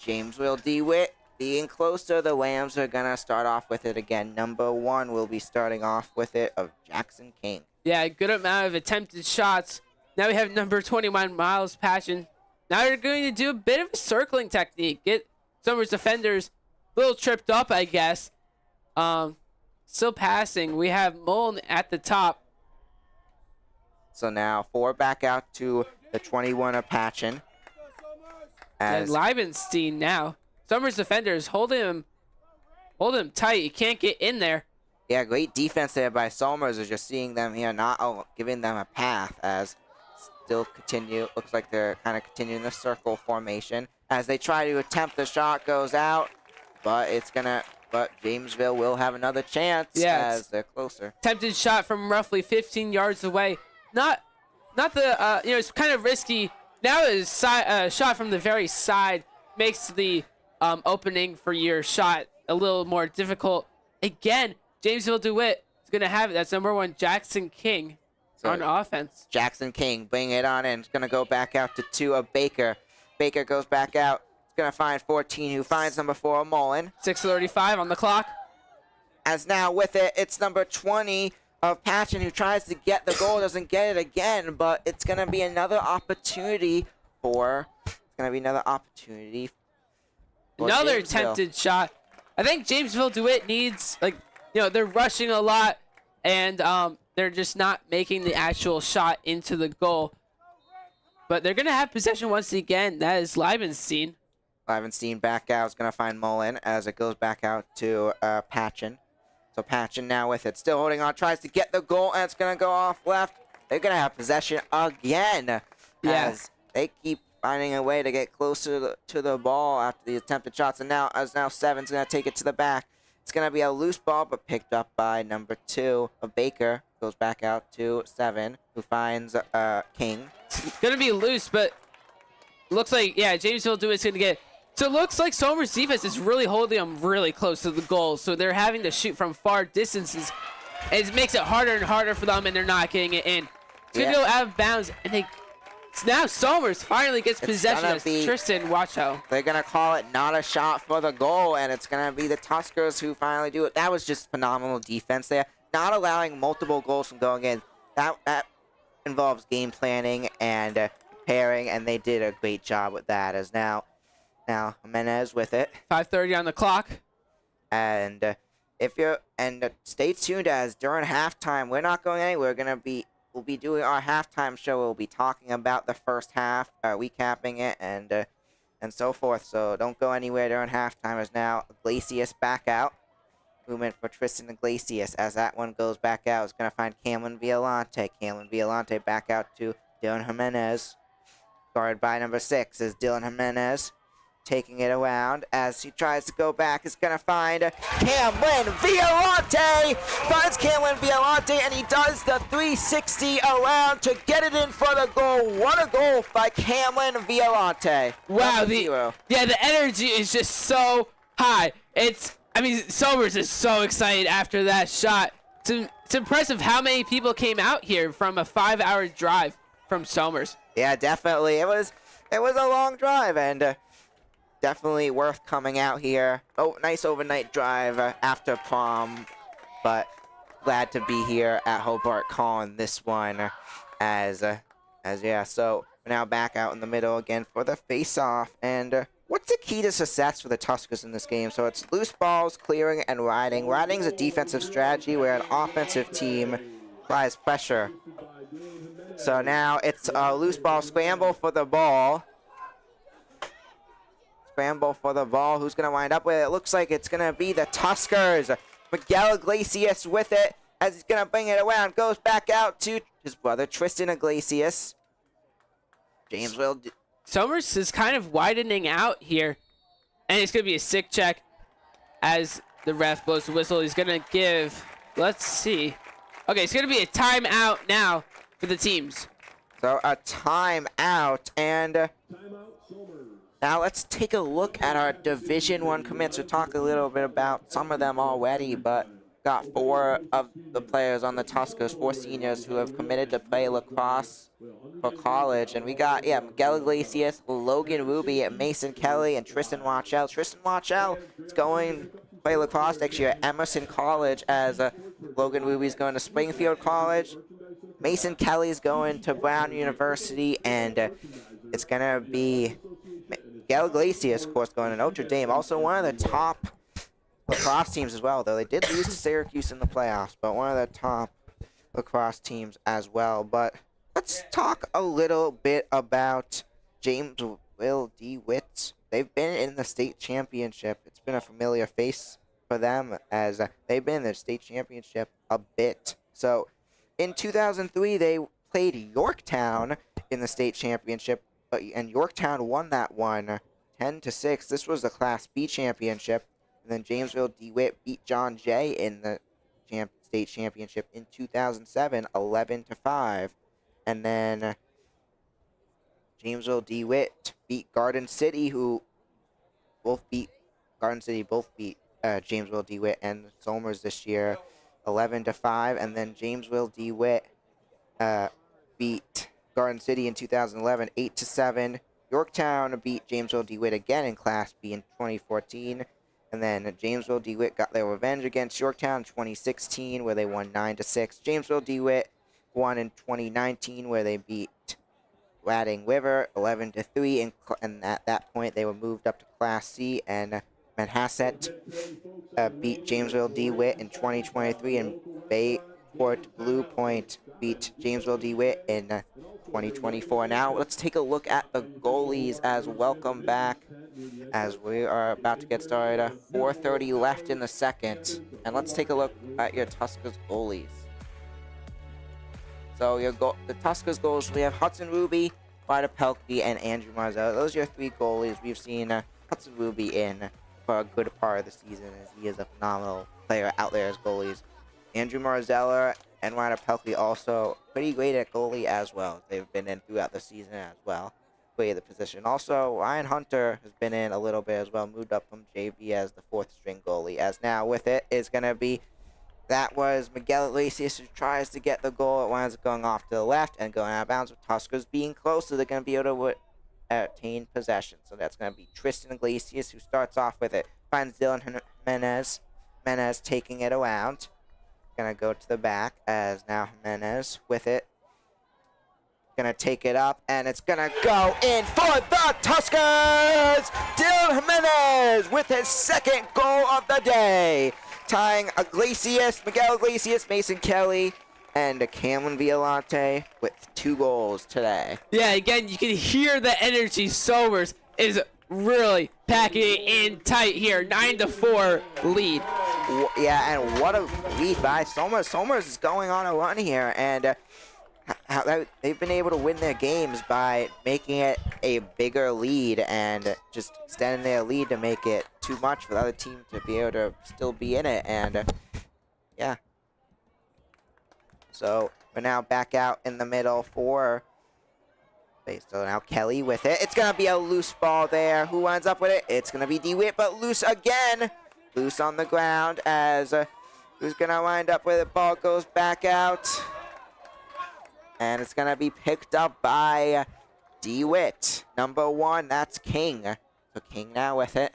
Jamesville-DeWitt being closer. The Lambs are going to start off with it again. Number 1 will be starting off with it of Jackson King. Yeah, a good amount of attempted shots. Now we have number 21, Miles Patchen. Now they're going to do a bit of a circling technique. Get Somers defenders a little tripped up, I guess. Still passing. We have Mullen at the top. So now 4 back out to the 21 of Patchen. And Leibenstein now. Somers defenders holding him tight. He can't get in there. Yeah, great defense there by Somers. Is just seeing them here, not giving them a path, as still continue. Looks like they're kind of continuing the circle formation as they try to attempt the shot. Goes out, but but Jamesville will have another chance as they're closer. Attempted shot from roughly 15 yards away. Not the it's kind of risky. Now a shot from the very side makes the opening for your shot a little more difficult. Again, Jamesville-DeWitt is going to have it. That's number 1, Jackson King on offense. Jackson King bring it on in. It's going to go back out to 2 of Baker. Baker goes back out. It's going to find 14, who finds number 4, Mullen. 6:35 on the clock. As now with it, it's number 20 of Patchen, who tries to get the goal. Doesn't get it again, but it's going to be another opportunity for going to be another opportunity. for Another Jamesville. attempted shot. I think Jamesville-DeWitt needs, they're rushing a lot, and they're just not making the actual shot into the goal. But they're going to have possession once again. That is Leibenstein. Leibenstein back out. Is going to find Mullen as it goes back out to Patchen. So Patchen now with it. Still holding on. Tries to get the goal, and it's going to go off left. They're going to have possession again. Yeah. As they keep finding a way to get closer to the ball after the attempted shots. And now Seven's going to take it to the back. It's going to be a loose ball, but picked up by number 2 of Baker. Goes back out to 7, who finds King. It's going to be loose, but looks like, Jamesville-DeWitt's going to get it. So it looks like Somers' defense is really holding them really close to the goal. So they're having to shoot from far distances. And it makes it harder and harder for them, and they're not getting it in. It's going to go out of bounds, and now Somers finally gets possession as Tristan Wachow. They're going to call it not a shot for the goal, and it's going to be the Tuskers who finally do it. That was just phenomenal defense there. Not allowing multiple goals from going in. That involves game planning and preparing, and they did a great job with that. As now Jimenez with it. 5:30 on the clock. And stay tuned, as during halftime, we're not going anywhere. We'll be doing our halftime show. We'll be talking about the first half, recapping it, and so forth. So don't go anywhere during halftime. As now Iglesias back out. Movement for Tristan Iglesias. As that one goes back out, it's going to find Cameron Violante. Cameron Violante back out to Dylan Jimenez. Guarded by number 6 is Dylan Jimenez. Taking it around as he tries to go back. He's going to find Cameron Violante. Finds Cameron Violante, and he does the 360 around to get it in for the goal. What a goal by Cameron Violante. Wow, the energy is just so high. Somers is so excited after that shot. It's impressive how many people came out here from a 5-hour drive from Somers. Yeah, definitely. It was a long drive, and definitely worth coming out here. Oh, nice overnight drive after prom, but glad to be here at Hobart calling this one so we're now back out in the middle again for the face-off. And what's the key to success for the Tuskers in this game? So it's loose balls, clearing, and riding. Riding is a defensive strategy where an offensive team applies pressure. So now it's a loose ball scramble for the ball. Who's going to wind up with it? It looks like it's going to be the Tuskers. Miguel Iglesias with it as he's going to bring it around. Goes back out to his brother, Tristan Iglesias. Somers is kind of widening out here. And it's going to be a sick check as the ref blows the whistle. He's going to give, let's see. Okay, it's going to be a timeout now for the teams. So a timeout, and now let's take a look at our Division I commits. We'll talk a little bit about some of them already, but got 4 of the players on the Tuskers, 4 seniors who have committed to play lacrosse for college. And we got, Miguel Iglesias, Logan Ruby, Mason Kelly, and Tristan Wachow. Tristan Wachow is going to play lacrosse next year at Emerson College, as Logan Ruby is going to Springfield College. Mason Kelly is going to Brown University, and it's going to be Miguel Iglesias, of course, going to Notre Dame. Also one of the top lacrosse teams as well, though they did lose to Syracuse in the playoffs, but one of the top lacrosse teams as well. But let's talk a little bit about Jamesville-DeWitt. They've been in the state championship. It's been a familiar face for them, as they've been in the state championship a bit. So in 2003, they played Yorktown in the state championship, and Yorktown won that one 10-6. This was the Class B championship. And then Jamesville-DeWitt beat John Jay in the state championship in 2007, 11-5. And then Jamesville-DeWitt beat Garden City, both beat Jamesville-DeWitt and Somers this year, 11-5. And then Jamesville-DeWitt beat Garden City in 2011, 8-7. Yorktown beat Jamesville-DeWitt again in Class B in 2014. And then Jamesville-DeWitt got their revenge against Yorktown in 2016, where they won 9-6. Jamesville-DeWitt won in 2019, where they beat Reading River 11-3, and at that point they were moved up to Class C, and Manhasset beat Jamesville-DeWitt in 2023, and Bayport Blue Point beat Jamesville-DeWitt in 2024. Now let's take a look at the goalies as welcome back, as we are about to get started. 4:30 left in the second, and let's take a look at your Tuskers goalies. So the Tuskers goals, we have Hudson Ruby, Ryder Pelkey, and Andrew Marzella. Those are your 3 goalies. We've seen Hudson Ruby in for a good part of the season, as he is a phenomenal player out there as goalies. Andrew Marzella and Ryder Pelkey also pretty great at goalie as well. They've been in throughout the season as well. Great at the position. Also, Ryan Hunter has been in a little bit as well, moved up from JV as the 4th string goalie. As now with it is going to be, that was Miguel Iglesias, who tries to get the goal. It winds up going off to the left and going out of bounds, with Tuskers being closer. They're going to be able to attain possession. So that's going to be Tristan Iglesias, who starts off with it. Finds Dylan Jimenez. Jimenez taking it around. Going to go to the back, as now Jimenez with it. Going to take it up, and it's going to go in for the Tuskers! Dylan Jimenez with his 2nd goal of the day, tying Iglesias, Miguel Iglesias, Mason Kelly, and Cameron Violante with 2 goals today. Yeah, again, you can hear the energy. Somers is really packing it in tight here. 9-4 lead. Yeah, and what a lead by Somers. Somers is going on a run here, and they've been able to win their games by making it a bigger lead and just extending their lead to make it too much for the other team to be able to still be in it. And yeah, so we're now back out in the middle for so now Kelly with it. It's gonna be a loose ball there. Who winds up with it? It's gonna be DeWitt, but loose again. Loose on the ground, as who's gonna wind up with it? Ball goes back out, and it's gonna be picked up by DeWitt. Number 1, that's King. So King now with it.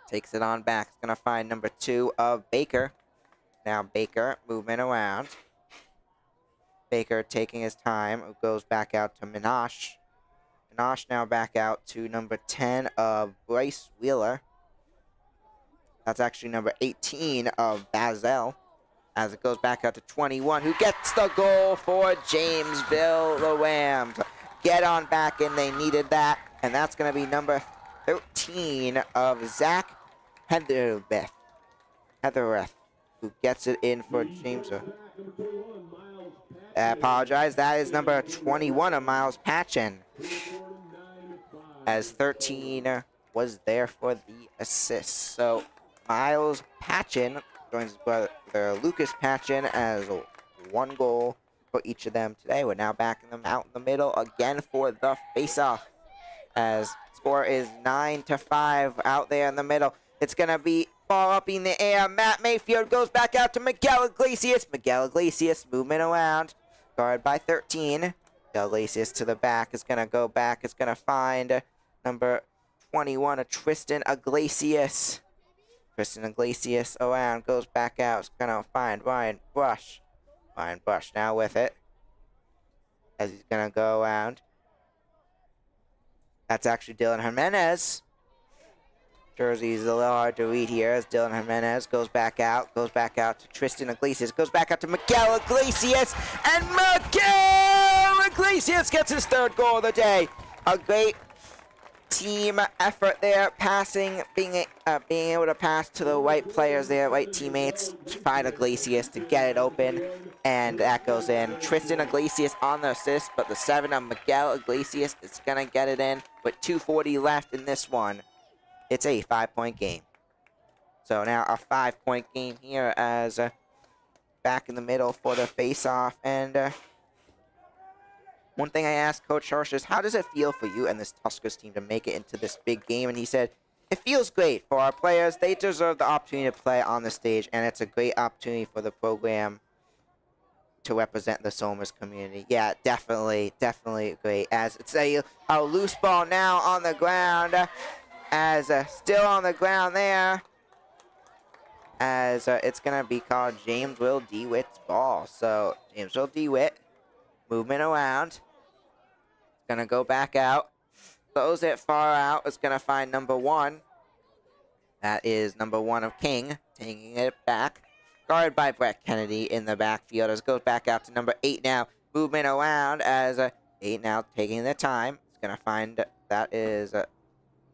Takes it on back. It's gonna find number 2 of Baker. Now Baker moving around. Baker taking his time. Goes back out to Minash. Minash now back out to number 10 of Bryce Wheeler. That's actually number 18 of Bazel, as it goes back out to 21, who gets the goal for Jamesville. The Rams get on back, and they needed that. And that's going to be number 13 of Zach Heathereth, who gets it in for Jamesville. I apologize. That is number 21 of Miles Patchen, as 13 was there for the assist. So Miles Patchen joins his brother Lucas Patchen, as 1 goal for each of them today. We're now backing them out in the middle again for the face-off, as score is 9-5 out there in the middle. It's going to be ball up in the air. Matt Mayfield goes back out to Miguel Iglesias. Miguel Iglesias moving around, guarded by 13. Miguel Iglesias to the back, is going to go back. It's going to find number 21 of Tristan Iglesias. Tristan Iglesias around, goes back out. It's going to find Ryan Brush. Ryan Brush now with it, as he's going to go around. That's actually Dylan Jimenez. Jersey's a little hard to read here, as Dylan Jimenez goes back out to Tristan Iglesias, goes back out to Miguel Iglesias, and Miguel Iglesias gets his 3rd goal of the day. A great team effort there, passing, being able to pass to the right players there, right teammates, to find Iglesias to get it open, and that goes in. Tristan Iglesias on the assist, but the 7 of Miguel Iglesias is going to get it in with 2:40 left in this one. It's a 5-point game. So now a 5-point game here, as back in the middle for the face-off. And one thing I asked Coach Hirsch is, how does it feel for you and this Tuskers team to make it into this big game? And he said, it feels great for our players. They deserve the opportunity to play on the stage, and it's a great opportunity for the program to represent the Somers community. Yeah, definitely great. As it's a loose ball now on the ground, as still on the ground there, as it's going to be called Jamesville-DeWitt's ball. So Jamesville-DeWitt movement around. Gonna go back out. Throws it far out. It's gonna find number 1. That is number 1 of King, taking it back. Guarded by Brett Kennedy in the backfield. As it goes back out to number 8 now. Movement around as 8 now taking the time. It's gonna find that is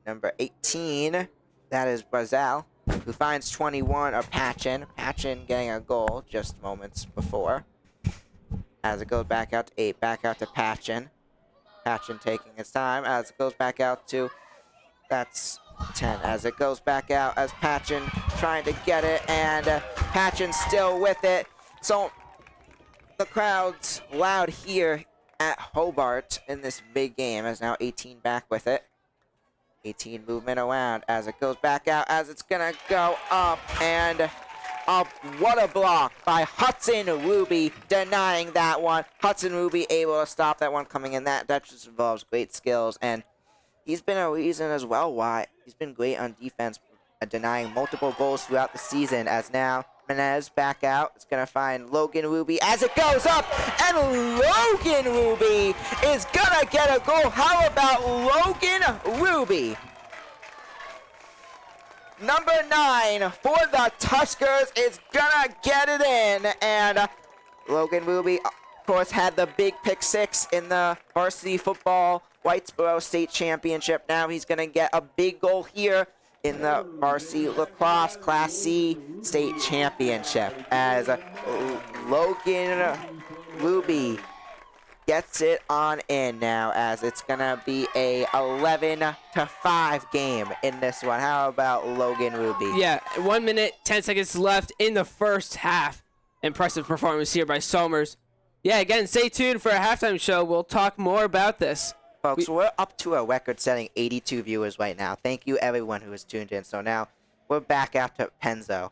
number 18. That is Brazil, who finds 21 of Patchen. Patchen getting a goal just moments before. As it goes back out to 8, back out to Patchen. Patchen taking his time as it goes back out to, that's 10. As it goes back out as Patchen trying to get it, and Patchen still with it. So the crowd's loud here at Hobart in this big game as now 18 back with it. 18 movement around as it goes back out as it's gonna go up and up. What a block by Hudson Ruby, denying that one. Hudson Ruby able to stop that one coming in. That just involves great skills, and he's been a reason as well why he's been great on defense, denying multiple goals throughout the season. As now Menez back out. It's going to find Logan Ruby as it goes up, and Logan Ruby is going to get a goal. How about Logan Ruby? Number 9 for the Tuskers is going to get it in, and Logan Ruby, of course, had the big pick 6 in the varsity football Whitesboro State Championship. Now he's going to get a big goal here in the Varsity Lacrosse Class C State Championship as Logan Ruby gets it on in now, as it's going to be a 11-5 game in this one. How about Logan Ruby? Yeah, 1 minute, 10 seconds left in the first half. Impressive performance here by Somers. Yeah, again, stay tuned for a halftime show. We'll talk more about this. Folks, we're up to a record-setting 82 viewers right now. Thank you, everyone who has tuned in. So now we're back out to Penzo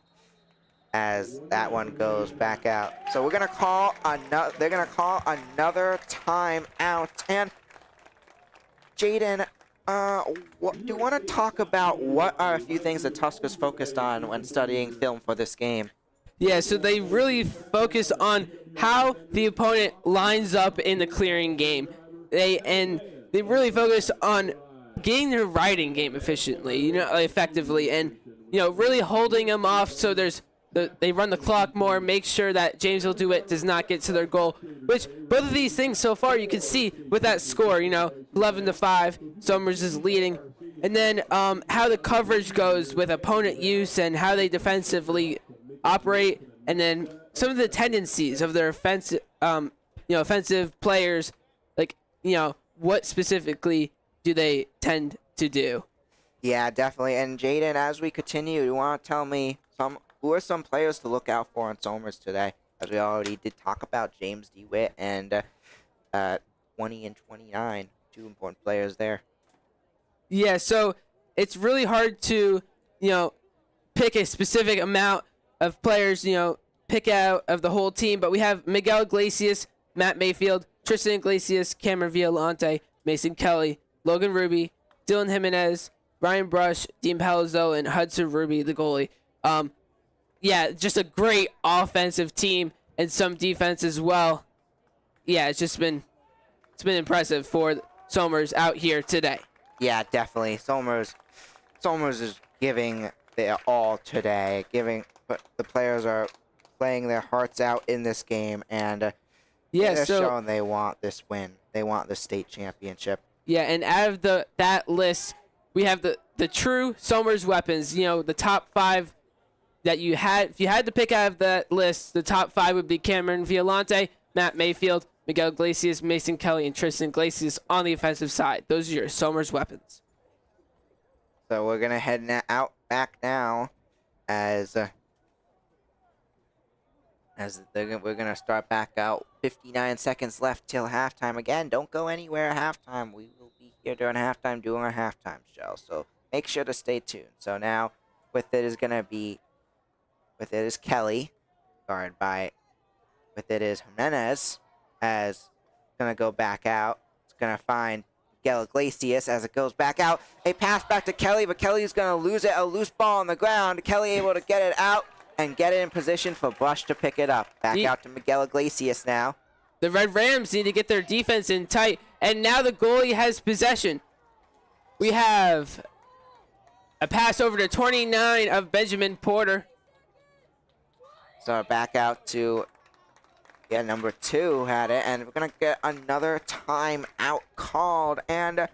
as that one goes back out. So we're gonna call another. They're gonna call another timeout. And Jayden, do you want to talk about what are a few things that Tuskers focused on when studying film for this game? Yeah, so they really focus on how the opponent lines up in the clearing game. They really focus on getting their riding game efficiently, effectively, and really holding them off. So they run the clock more, make sure that Jamesville-DeWitt does not get to their goal. Which both of these things so far you can see with that score, 11-5. Somers is leading, and then how the coverage goes with opponent use and how they defensively operate, and then some of the tendencies of their offensive players, what specifically do they tend to do? Yeah, definitely. And Jayden, as we continue, you want to tell me who are some players to look out for on Somers today? As we already did talk about James DeWitt and 20 and 29, 2 important players there. Yeah, so it's really hard to, pick a specific amount of players, pick out of the whole team. But we have Miguel Iglesias, Matt Mayfield, Tristan Iglesias, Cameron Violante, Mason Kelly, Logan Ruby, Dylan Jimenez, Ryan Brush, Dean Palazzo, and Hudson Ruby, the goalie. Yeah, just a great offensive team and some defense as well. Yeah, it's been impressive for Somers out here today. Yeah, definitely. Somers is giving their all today. But the players are playing their hearts out in this game, and they're showing they want this win. They want the state championship. Yeah, and out of that list, we have the true Somers weapons. The top 5 that you had. If you had to pick out of that list, the top 5 would be Cameron Violante, Matt Mayfield, Miguel Iglesias, Mason Kelly, and Tristan Iglesias on the offensive side. Those are your Somers weapons. So we're gonna head back now, as we're gonna start back out. 59 seconds left till halftime. Again, don't go anywhere at halftime. We will be here during halftime doing our halftime show. So make sure to stay tuned. So now with it is Kelly, guarded by. With it is Jimenez, as gonna go back out. It's gonna find Miguel Iglesias as it goes back out. A pass back to Kelly, but Kelly's gonna lose it. A loose ball on the ground. Kelly able to get it out and get it in position for Brush to pick it up. Back out to Miguel Iglesias now. The Red Rams need to get their defense in tight, and now the goalie has possession. We have a pass over to 29 of Benjamin Porter. So back out to number 2 had it, and we're gonna get another timeout called. And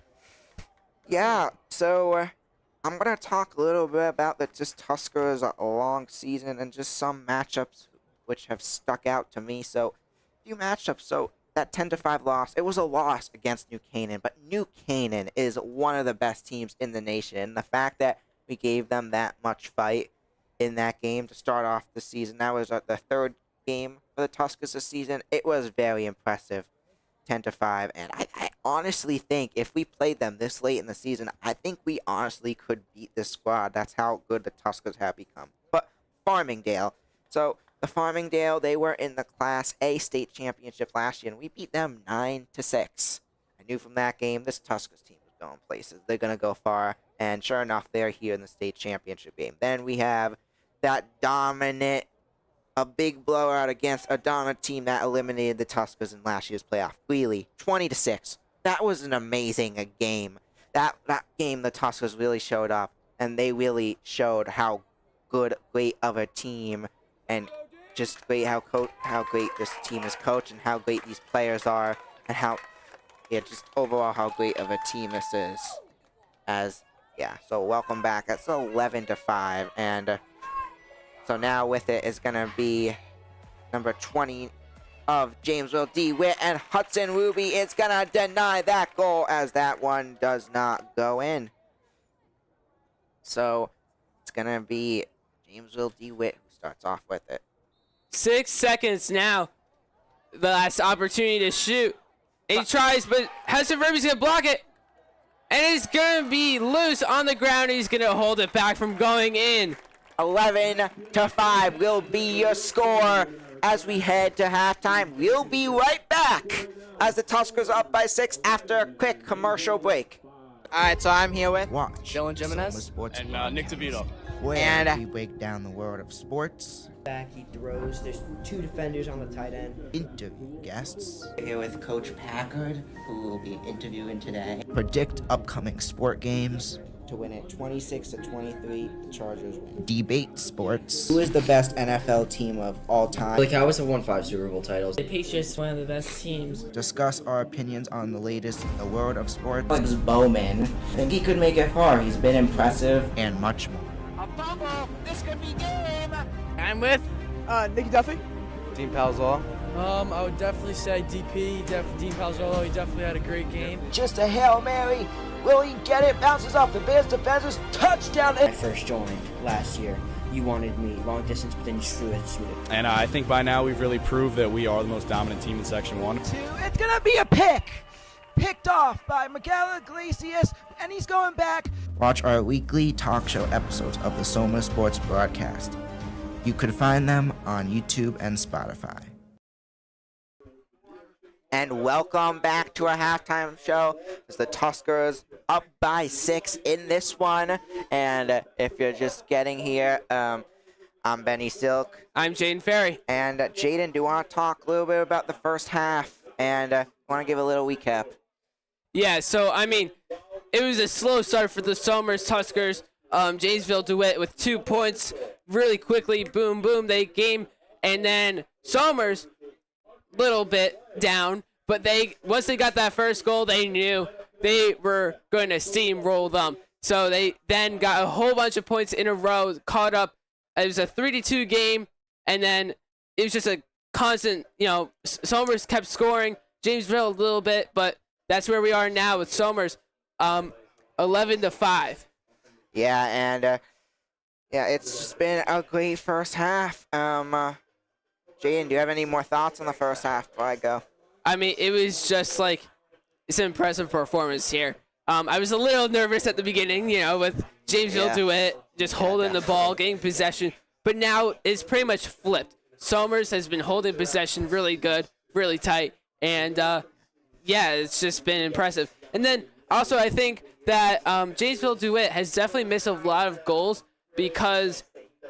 so I'm gonna talk a little bit about the Tuskers' long season and just some matchups which have stuck out to me. So a few matchups. So that 10-5 loss, it was a loss against New Canaan, but New Canaan is one of the best teams in the nation. And the fact that we gave them that much fight in that game to start off the season, that was the third game for the Tuskers this season. It was very impressive, 10-5. And I honestly think if we played them this late in the season, I think we honestly could beat this squad. That's how good the Tuskers have become. But Farmingdale. So the Farmingdale, they were in the Class A state championship last year, and we beat them 9-6. I knew from that game this Tuskers team was going places. They're going to go far, and sure enough, they're here in the state championship game. Then we have that dominant, a big blowout against a dominant team that eliminated the Tuskers in last year's playoff. Greeley, 20-6. That was an amazing game. That game, the Tuskers really showed up, and they really showed how great of a team, and just great how great this team is coached, and how great these players are, and how just overall how great of a team this is. So welcome back. That's 11-5, and so now with it is gonna be number 20 of Jamesville-DeWitt, and Hudson Ruby is gonna deny that goal as that one does not go in. So it's gonna be Jamesville-DeWitt who starts off with it. 6 seconds now. The last opportunity to shoot. And he tries, but Hudson Ruby's gonna block it. And it's gonna be loose on the ground. He's gonna hold it back from going in. 11-5 will be your score as we head to halftime. We'll be right back as the Tuskers are up by 6 after a quick commercial break. All right, so I'm here with Dylan Jimenez and Nick DeVito. Where we break down the world of sports, Back, he throws. There's 2 defenders on the tight end. interview guests, here with Coach Packard, who will be interviewing today. predict upcoming sport games, To win it 26-23, the Chargers win. debate sports, Who is the best NFL team of all time? The Cowboys have won 5 Super Bowl titles. The Patriots, one of the best teams. discuss our opinions on the latest in the world of sports, Alex Bowman. I think he could make it far. He's been impressive. and much more. I'm with Nicky Duffy. Dean Palzol. I would definitely say DP, Dean Palzolo. He definitely had a great game. Just a Hail Mary. Will he get it? Bounces off the Bears defenders. Touchdown. When I first joined last year, you wanted me long distance, but then you threw it. And I think by now we've really proved that we are the most dominant team in Section 1. It's going to be a pick. Picked off by Miguel Iglesias, and he's going back. Watch our weekly talk show episodes of the Soma Sports broadcast. You could find them on YouTube and Spotify. And welcome back to our halftime show. It's the Tuskers up by 6 in this one. And if you're just getting here, I'm Benny Silk. I'm Jayden Ferry. And Jayden, do you want to talk a little bit about the first half? And want to give a little recap? Yeah, so, I mean, it was a slow start for the Somers Tuskers. Jamesville-DeWitt with 2 points really quickly. Boom, boom, they game. And then Somers, little bit down. But once they got that first goal, they knew they were going to steamroll them. So they then got a whole bunch of points in a row, caught up. It was a 3-2 game. And then it was just a constant, Somers kept scoring. Jamesville a little bit, but that's where we are now with Somers. 11-5. Yeah, and it's just been a great first half. Jayden, do you have any more thoughts on the first half before I go? I mean, it was just it's an impressive performance here. I was a little nervous at the beginning, with Jamesville-DeWitt just holding the ball, getting possession. But now it's pretty much flipped. Somers has been holding possession really good, really tight. And, it's just been impressive. And then also I think that Jamesville-DeWitt has definitely missed a lot of goals because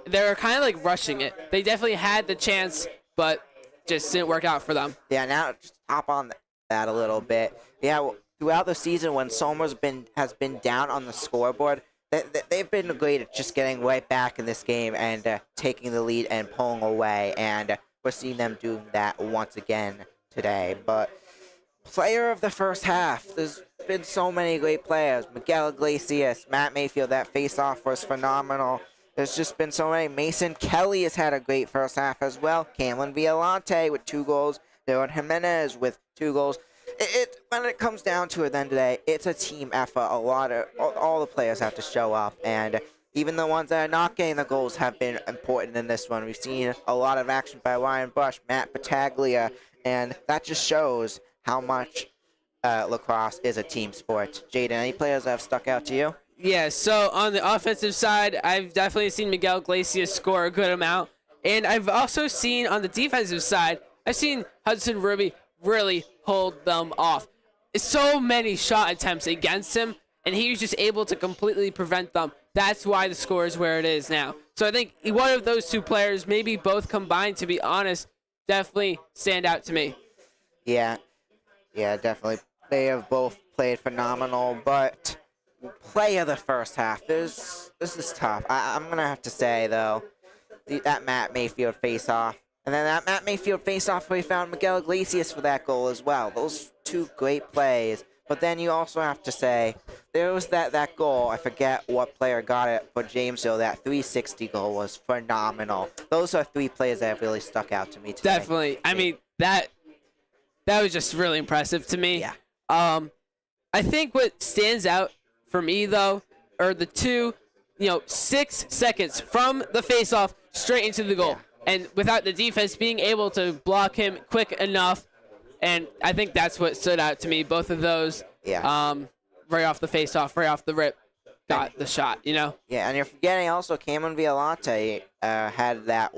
they're kind of rushing it. They definitely had the chance, but just didn't work out for them. Yeah, now just hop on that a little bit. Yeah, well, throughout the season when Somers has been down on the scoreboard, they've been great at just getting right back in this game and taking the lead and pulling away, and we're seeing them do that once again today. But player of the first half, there's been so many great players. Miguel Iglesias, Matt Mayfield, that face-off was phenomenal. There's just been so many. Mason Kelly has had a great first half as well. Cameron Violante with 2 goals. Dylan Jimenez with 2 goals. When it comes down to it then today, it's a team effort. All the players have to show up, and even the ones that are not getting the goals have been important in this one. We've seen a lot of action by Ryan Bush, Matt Battaglia, and that just shows how much lacrosse is a team sport. Jayden, any players that have stuck out to you? Yeah, so on the offensive side, I've definitely seen Miguel Iglesias score a good amount. And I've also seen on the defensive side, I've seen Hudson Ruby really hold them off. So many shot attempts against him, and he was just able to completely prevent them. That's why the score is where it is now. So I think one of those 2 players, maybe both combined, to be honest, definitely stand out to me. Yeah, definitely. They have both played phenomenal, but play of the first half, this is tough. I'm going to have to say, though, that Matt Mayfield face-off. And then that Matt Mayfield face-off, we found Miguel Iglesias for that goal as well. Those 2 great plays. But then you also have to say, there was that goal. I forget what player got it for Jamesville. That 360 goal was phenomenal. Those are 3 plays that have really stuck out to me today. Definitely. I mean, that was just really impressive to me. Yeah. I think what stands out for me, though, are the 2, 6 seconds from the face-off straight into the goal. Yeah. And without the defense being able to block him quick enough, and I think that's what stood out to me. Both of those, right off the face-off, right off the rip, got the shot, Yeah, and you're forgetting also Cameron Violante had that,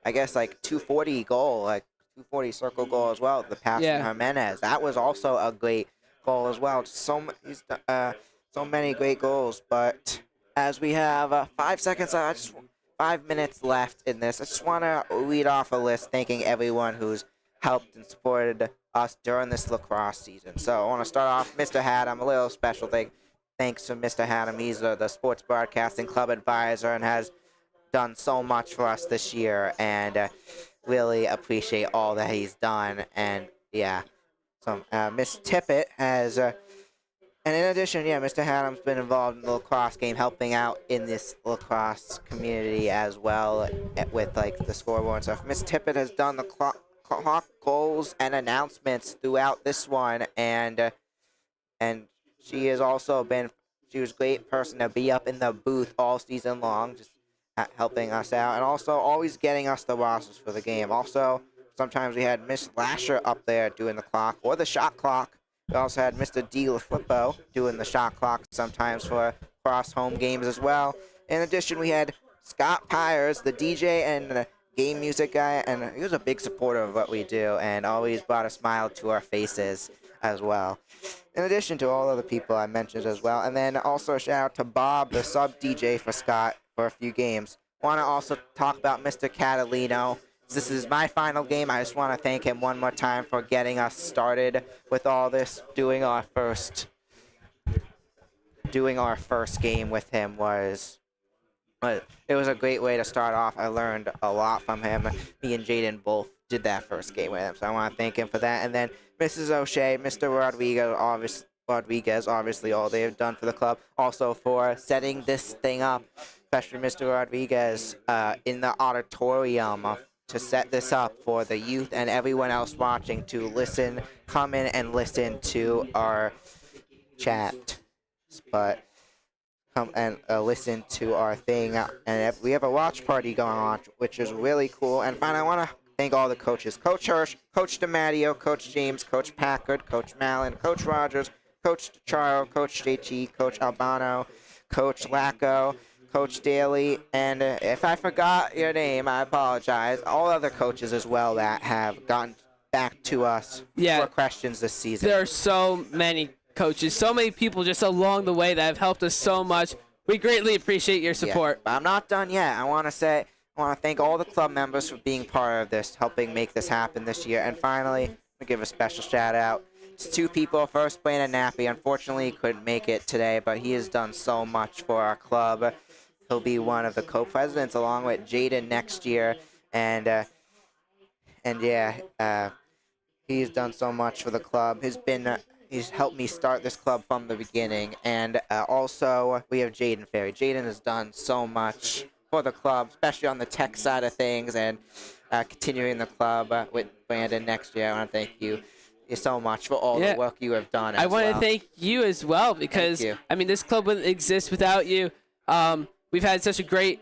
I guess, like 240 goal, like 240 circle goal as well, the pass from Jimenez. That was also a great goal as well. So many great goals, but as we have 5 seconds, 5 minutes left in this, I just want to read off a list thanking everyone who's helped and supported us during this lacrosse season. So I want to start off Mr. Haddam, a little special thanks to Mr. Haddam. He's the Sports Broadcasting Club advisor and has done so much for us this year, and really appreciate all that he's done. And so Miss Tippett has, and in addition, Mr. Haddam's been involved in the lacrosse game, helping out in this lacrosse community as well with like the scoreboard and stuff. Miss Tippett has done the clock goals and announcements throughout this one, and she has also she was a great person to be up in the booth all season long, just helping us out, and also always getting us the rosters for the game. Also, sometimes we had Miss Lasher up there doing the clock or the shot clock. We also had Mr. D. LaFlippo doing the shot clock sometimes for cross home games as well. In addition, we had Scott Pyers, the DJ and the game music guy, and he was a big supporter of what we do and always brought a smile to our faces as well. In addition to all other people I mentioned as well. And then also a shout out to Bob, the sub DJ for Scott for a few games. Want to also talk about Mr. Catalino. This is my final game. I just want to thank him one more time for getting us started with all this. Doing our first game with him was a great way to start off. I learned a lot from him. Me and Jayden both did that first game with him, so I want to thank him for that. And then Mrs. O'Shea, Mr. Rodriguez, obviously all they have done for the club, also for setting this thing up, especially Mr. Rodriguez in the auditorium to set this up for the youth and everyone else watching to come in and listen to our chat, but come and listen to our thing. And we have a watch party going on, which is really cool. And finally, I want to thank all the coaches: Coach Hirsch, Coach DiMatteo, Coach James, Coach Packard, Coach Mallon, Coach Rogers, Coach Charo, Coach JT, Coach Albano, Coach Lacco, Coach Daly, and if I forgot your name, I apologize. All other coaches as well that have gotten back to us for questions this season. There are so many coaches, so many people just along the way that have helped us so much. We greatly appreciate your support. But I'm not done yet. I want to say I want to thank all the club members for being part of this, helping make this happen this year. And finally, I'm going to give a special shout out to two people. First, Brandon Nappy. Unfortunately, he couldn't make it today, but he has done so much for our club. He'll be one of the co-presidents along with Jayden next year. And yeah, he's done so much for the club. He's helped me start this club from the beginning. And also, we have Jayden Ferry. Jayden has done so much for the club, especially on the tech side of things, and continuing the club with Brandon next year. I want to thank you so much for all the work you have done. I want to thank you as well, because I mean, this club wouldn't exist without you. We've had such a great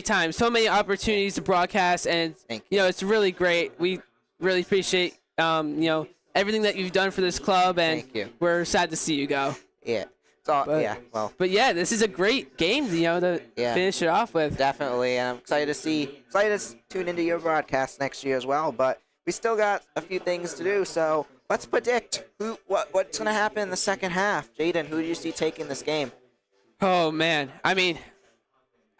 time, so many opportunities to broadcast, and it's really great. We really appreciate everything that you've done for this club, and we're sad to see you go. Yeah. But yeah, this is a great game, to finish it off with. Definitely, and I'm excited to tune into your broadcast next year as well. But we still got a few things to do, so let's predict what's going to happen in the second half. Jayden, who do you see taking this game? Oh man, I mean,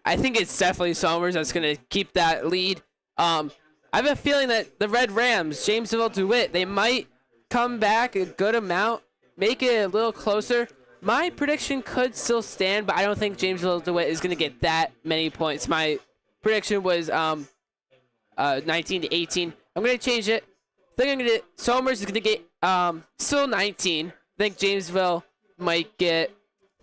I think it's definitely Somers that's going to keep that lead. I have a feeling that the Red Rams, Jamesville-DeWitt, they might come back a good amount, make it a little closer. My prediction could still stand, but I don't think Jamesville-DeWitt is going to get that many points. My prediction was 19 to 18. I'm going to change it. I think I'm going to Somers is going to get still 19. I think Jamesville might get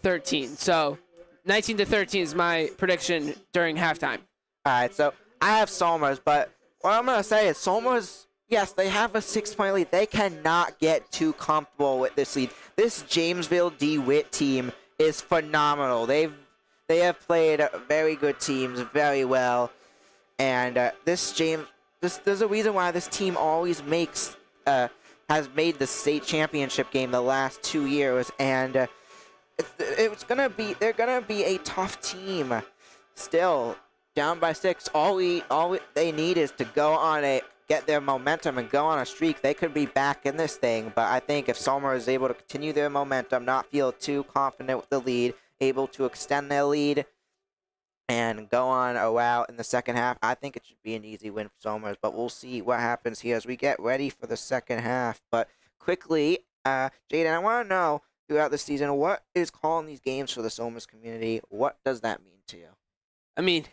13. So 19 to 13 is my prediction during halftime. All right, so I have Somers, but what I'm going to say is Somers, yes, they have a 6-point lead. They cannot get too comfortable with this lead. This Jamesville-DeWitt team is phenomenal. They have played very good teams very well, and there's a reason why this team always has made the state championship game the last 2 years, and they're gonna be a tough team. Still down by 6. All they need is to get their momentum and go on a streak. They could be back in this thing, but I think if Somers is able to continue their momentum, not feel too confident with the lead, able to extend their lead and go on a route in the second half, I think it should be an easy win for Somers, but we'll see what happens here as we get ready for the second half. But quickly, Jayden, I want to know, throughout the season, what is calling these games for the Somers community? What does that mean to you? I mean,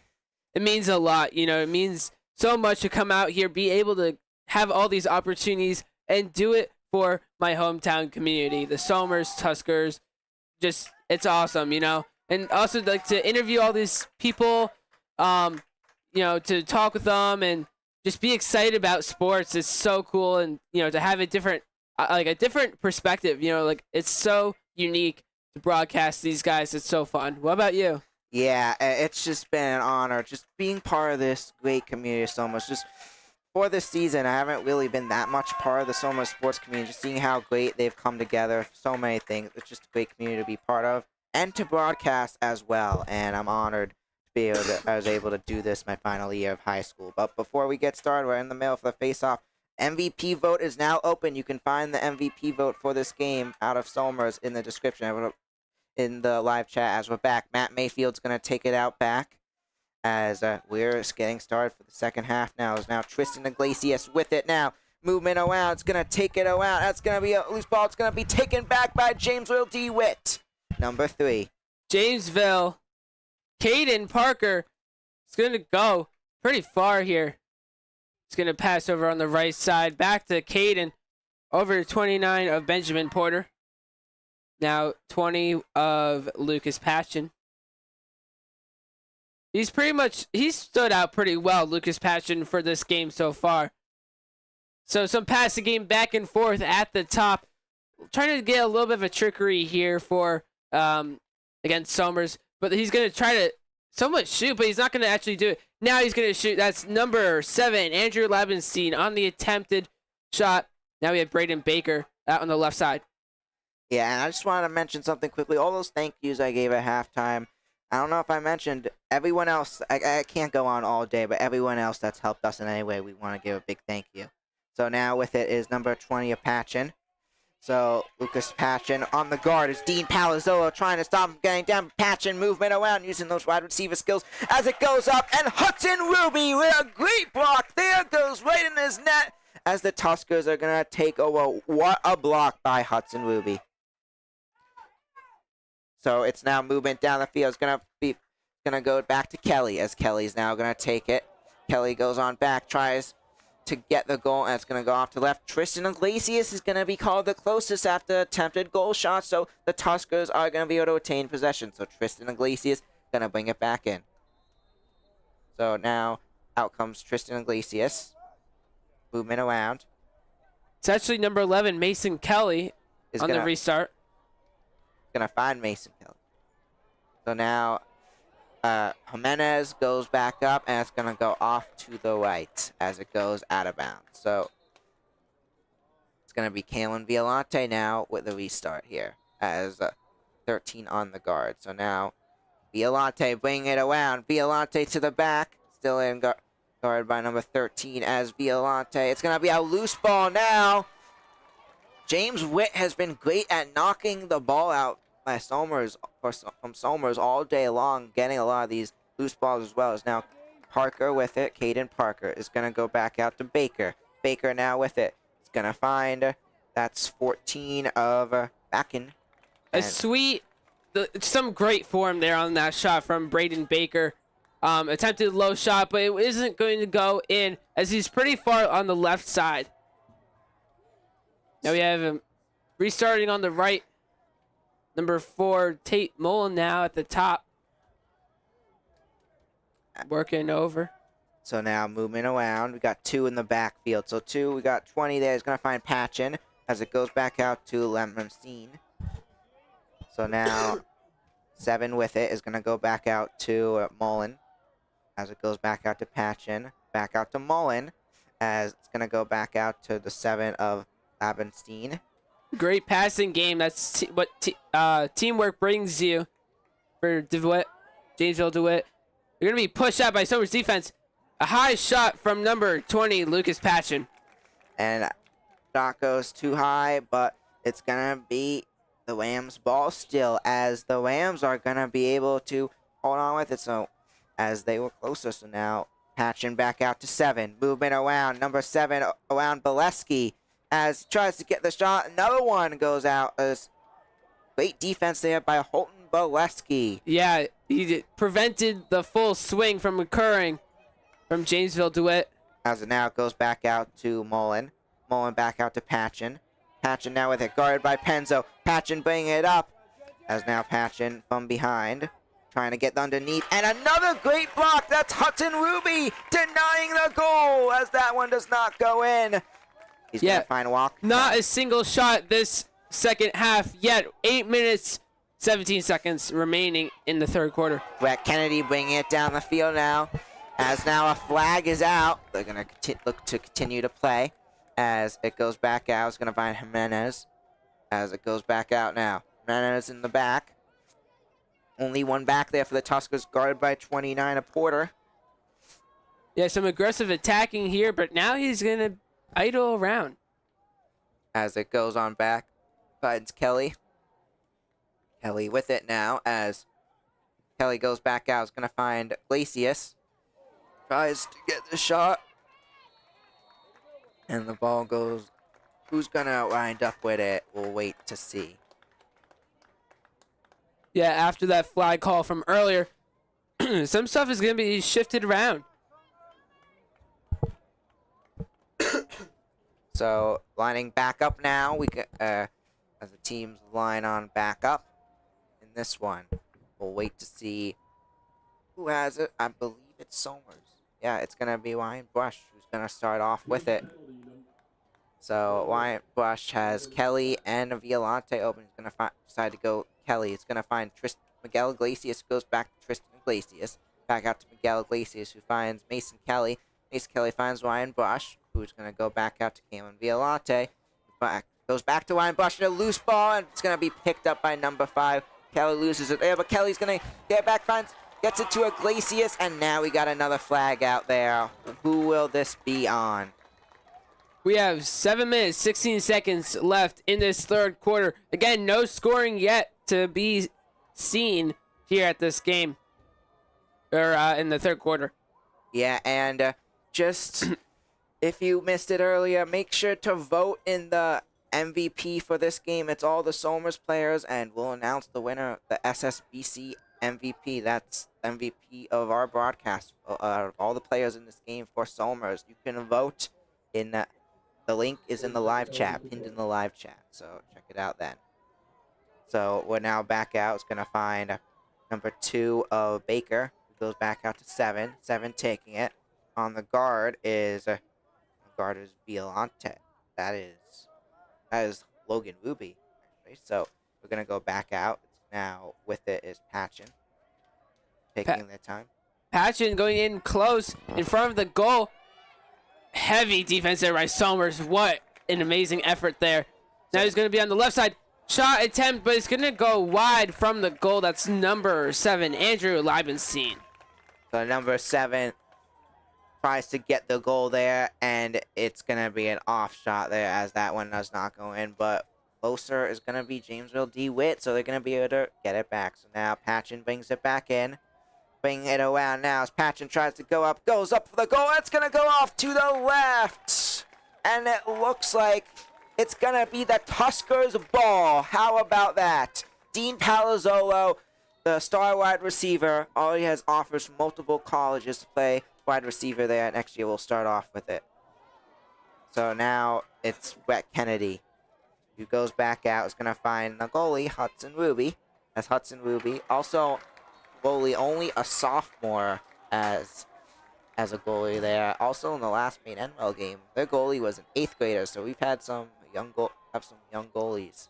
it means a lot. It means so much to come out here, be able to have all these opportunities, and do it for my hometown community, the Somers Tuskers. Just, it's awesome, And also, like, to interview all these people, to talk with them and just be excited about sports is so cool. And, to have a different perspective, it's so unique to broadcast these guys. It's so fun. What about you? Yeah, it's just been an honor just being part of this great community so much. Just for this season, I haven't really been that much part of the Somers sports community, just seeing how great they've come together, so many things. It's just a great community to be part of and to broadcast as well, and I'm honored I was able to do this my final year of high school. But before we get started, we're in the middle of the face-off. MVP vote is now open. You can find the MVP vote for this game out of Somers in the description. In the live chat as we're back. Matt Mayfield's going to take it out back as we're getting started for the second half now. Is now Tristan Iglesias with it now. Movement around. It's going to take it around. That's going to be a loose ball. It's going to be taken back by Jamesville-DeWitt. Number 3. Jamesville. Caden Parker is going to go pretty far here. It's going to pass over on the right side. Back to Caden. Over to 29 of Benjamin Porter. Now 20 of Lucas Patchen. He's stood out pretty well, Lucas Patchen, for this game so far. So some passing game back and forth at the top. Trying to get a little bit of a trickery here for against Somers. But he's going to try to somewhat shoot, but he's not going to actually do it. Now he's going to shoot. That's number 7, Andrew Labenstein, on the attempted shot. Now we have Braden Baker out on the left side. Yeah, and I just wanted to mention something quickly. All those thank yous I gave at halftime, I don't know if I mentioned everyone else. I can't go on all day, but everyone else that's helped us in any way, we want to give a big thank you. So now with it is number 20 of Patchen. So Lucas Patchen on the guard is Dean Palazzolo trying to stop him getting down. Patchen movement around using those wide receiver skills as it goes up. And Hudson Ruby with a great block. There goes right in his net as the Tuskers are going to take over. What a block by Hudson Ruby. So it's now movement down the field. It's going to go back to Kelly as Kelly's now going to take it. Kelly goes on back, tries to get the goal, and it's going to go off to left. Tristan Iglesias is going to be called the closest after attempted goal shot, so the Tuskers are going to be able to attain possession. So Tristan Iglesias going to bring it back in. So now out comes Tristan Iglesias. Movement around. It's actually number 11, Mason Kelly, on the restart. Going to find Mason Kelly. So now Jimenez goes back up, and it's going to go off to the right as it goes out of bounds. So it's going to be Kalen Violante now with the restart here as 13 on the guard. So now Violante bringing it around. Violante to the back. Still in guard by number 13 as Violante. It's going to be a loose ball now. James Witt has been great at knocking the ball out by from Somers all day long, getting a lot of these loose balls as well. Is now Parker with it. Caden Parker is going to go back out to Baker. Baker now with it. It's going to find, that's 14 of Backen. Some great form there on that shot from Braden Baker. Attempted low shot, but it isn't going to go in as he's pretty far on the left side. Now we have him restarting on the right. Number 4, Tate Mullen now at the top. Working over. So now moving around. We got 2 in the backfield. So 2, we got 20 there. He's going to find Patchen as it goes back out to Lemonstein. So now 7 with it is going to go back out to Mullen as it goes back out to Patchen. Back out to Mullen as it's going to go back out to the 7 of Labenstein. Great passing game. That's what teamwork brings you for DeWitt, Jamesville-DeWitt. You're going to be pushed out by Somers defense. A high shot from number 20, Lucas Patchen. And shot goes too high, but it's going to be the Rams' ball still, as the Rams are going to be able to hold on with it. So as they were closer, so now Patchen back out to 7. Movement around, number 7 around Bolesky. As he tries to get the shot, another one goes out. Great defense there by Holton Bolesky. Yeah, he prevented the full swing from occurring from Jamesville-DeWitt. As it now goes back out to Mullen. Mullen back out to Patchen. Patchen now with it, guarded by Penzo. Patchen bringing it up. As now Patchen from behind, trying to get underneath. And another great block. That's Hudson Ruby denying the goal, as that one does not go in. He's going to find Walk. Not a single shot this second half yet. 8 minutes, 17 seconds remaining in the third quarter. Brett Kennedy bringing it down the field now. As now a flag is out. They're going to look to continue to play. As it goes back out, it's going to find Jimenez. As it goes back out now. Jimenez in the back. Only one back there for the Tuskers, guarded by 29 of Porter. Yeah, some aggressive attacking here, but now he's going to idle around. As it goes on back, finds Kelly. Kelly with it now, as Kelly goes back out. Is going to find Iglesias. Tries to get the shot. And the ball goes. Who's going to wind up with it? We'll wait to see. Yeah, after that flag call from earlier, some stuff is going to be shifted around. So lining back up now, we as the teams line on back up in this one. We'll wait to see who has it. I believe it's Somers. Yeah, it's gonna be Wyatt Bush who's gonna start off with it. So Wyatt Bush has Kelly and Violante open. He's gonna decide to go Kelly. He's gonna find Miguel Iglesias. Goes back to Tristan Iglesias. Back out to Miguel Iglesias, who finds Mason Kelly. Mason Kelly finds Ryan Bush, who's going to go back out to Cameron Violante. Goes back to Ryan Bush, and a loose ball, and it's going to be picked up by number 5. Kelly loses it there, but Kelly's going to get back, gets it to Iglesias, and now we got another flag out there. Who will this be on? We have 7 minutes, 16 seconds left in this third quarter. Again, no scoring yet to be seen here at this game, or in the third quarter. Yeah, and just if you missed it earlier, make sure to vote in the MVP for this game. It's all the Somers players, and we'll announce the winner, the SSBC MVP. That's MVP of our broadcast. All the players in this game for Somers. You can vote in the link is in the live chat, pinned in the live chat. So check it out then. So we're now back out. It's gonna find number 2 of Baker. It goes back out to 7. 7 taking it. On the guard is Violante. That is Logan Ruby, actually. So we're gonna go back out. Now with it is Patchen. Taking their time. Patchen going in close in front of the goal. Heavy defense there by Somers. What an amazing effort there. Now he's going to be on the left side. Shot attempt, but it's going to go wide from the goal. That's number 7, Andrew Leibenstein. So number 7 tries to get the goal there, and it's going to be an off shot there as that one does not go in. But closer is going to be Jamesville-DeWitt, so they're going to be able to get it back. So now Patchen brings it back in. Bring it around now as Patchen tries to go up, goes up for the goal. It's going to go off to the left. And it looks like it's going to be the Tuskers' ball. How about that? Dean Palazzolo, the star wide receiver, already has offers from multiple colleges to play wide receiver there. Next year we'll start off with it. So now it's Brett Kennedy, who goes back out. Is going to find the goalie, Hudson Ruby. That's Hudson Ruby. Also, goalie, only a sophomore as a goalie there. Also in the last main NML game, their goalie was an 8th grader, so we've had some young goalies.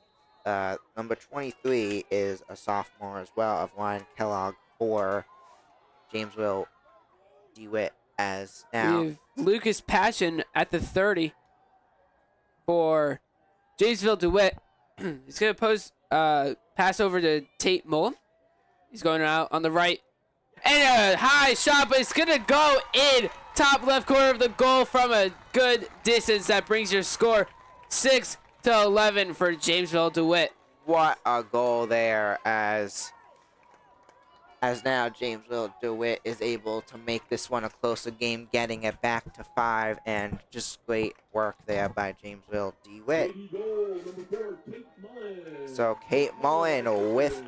Number 23 is a sophomore as well, of Ryan Kellogg for Jamesville-DeWitt. As now We have Lucas Patchen at the 30 for Jamesville-DeWitt. He's going to pass over to Tate Mullen. He's going out on the right. And a high shot, but it's going to go in. Top left corner of the goal from a good distance. That brings your score 6-11 for Jamesville-DeWitt. What a goal there as now Jamesville-DeWitt is able to make this one a closer game, getting it back to 5, and just great work there by Jamesville-DeWitt. So Tate Mullen with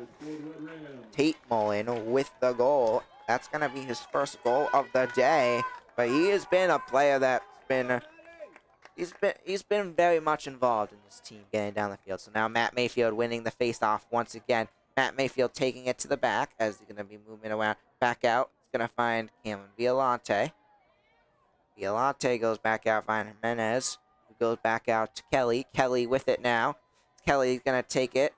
the goal. That's going to be his first goal of the day, but he has been a player that's been he's been very much involved in this team getting down the field. So now Matt Mayfield winning the face-off once again. Matt Mayfield taking it to the back as he's going to be moving around. Back out. He's going to find Cameron Violante. Violante goes back out, find Jimenez. Who goes back out to Kelly. Kelly with it now. Kelly's going to take it.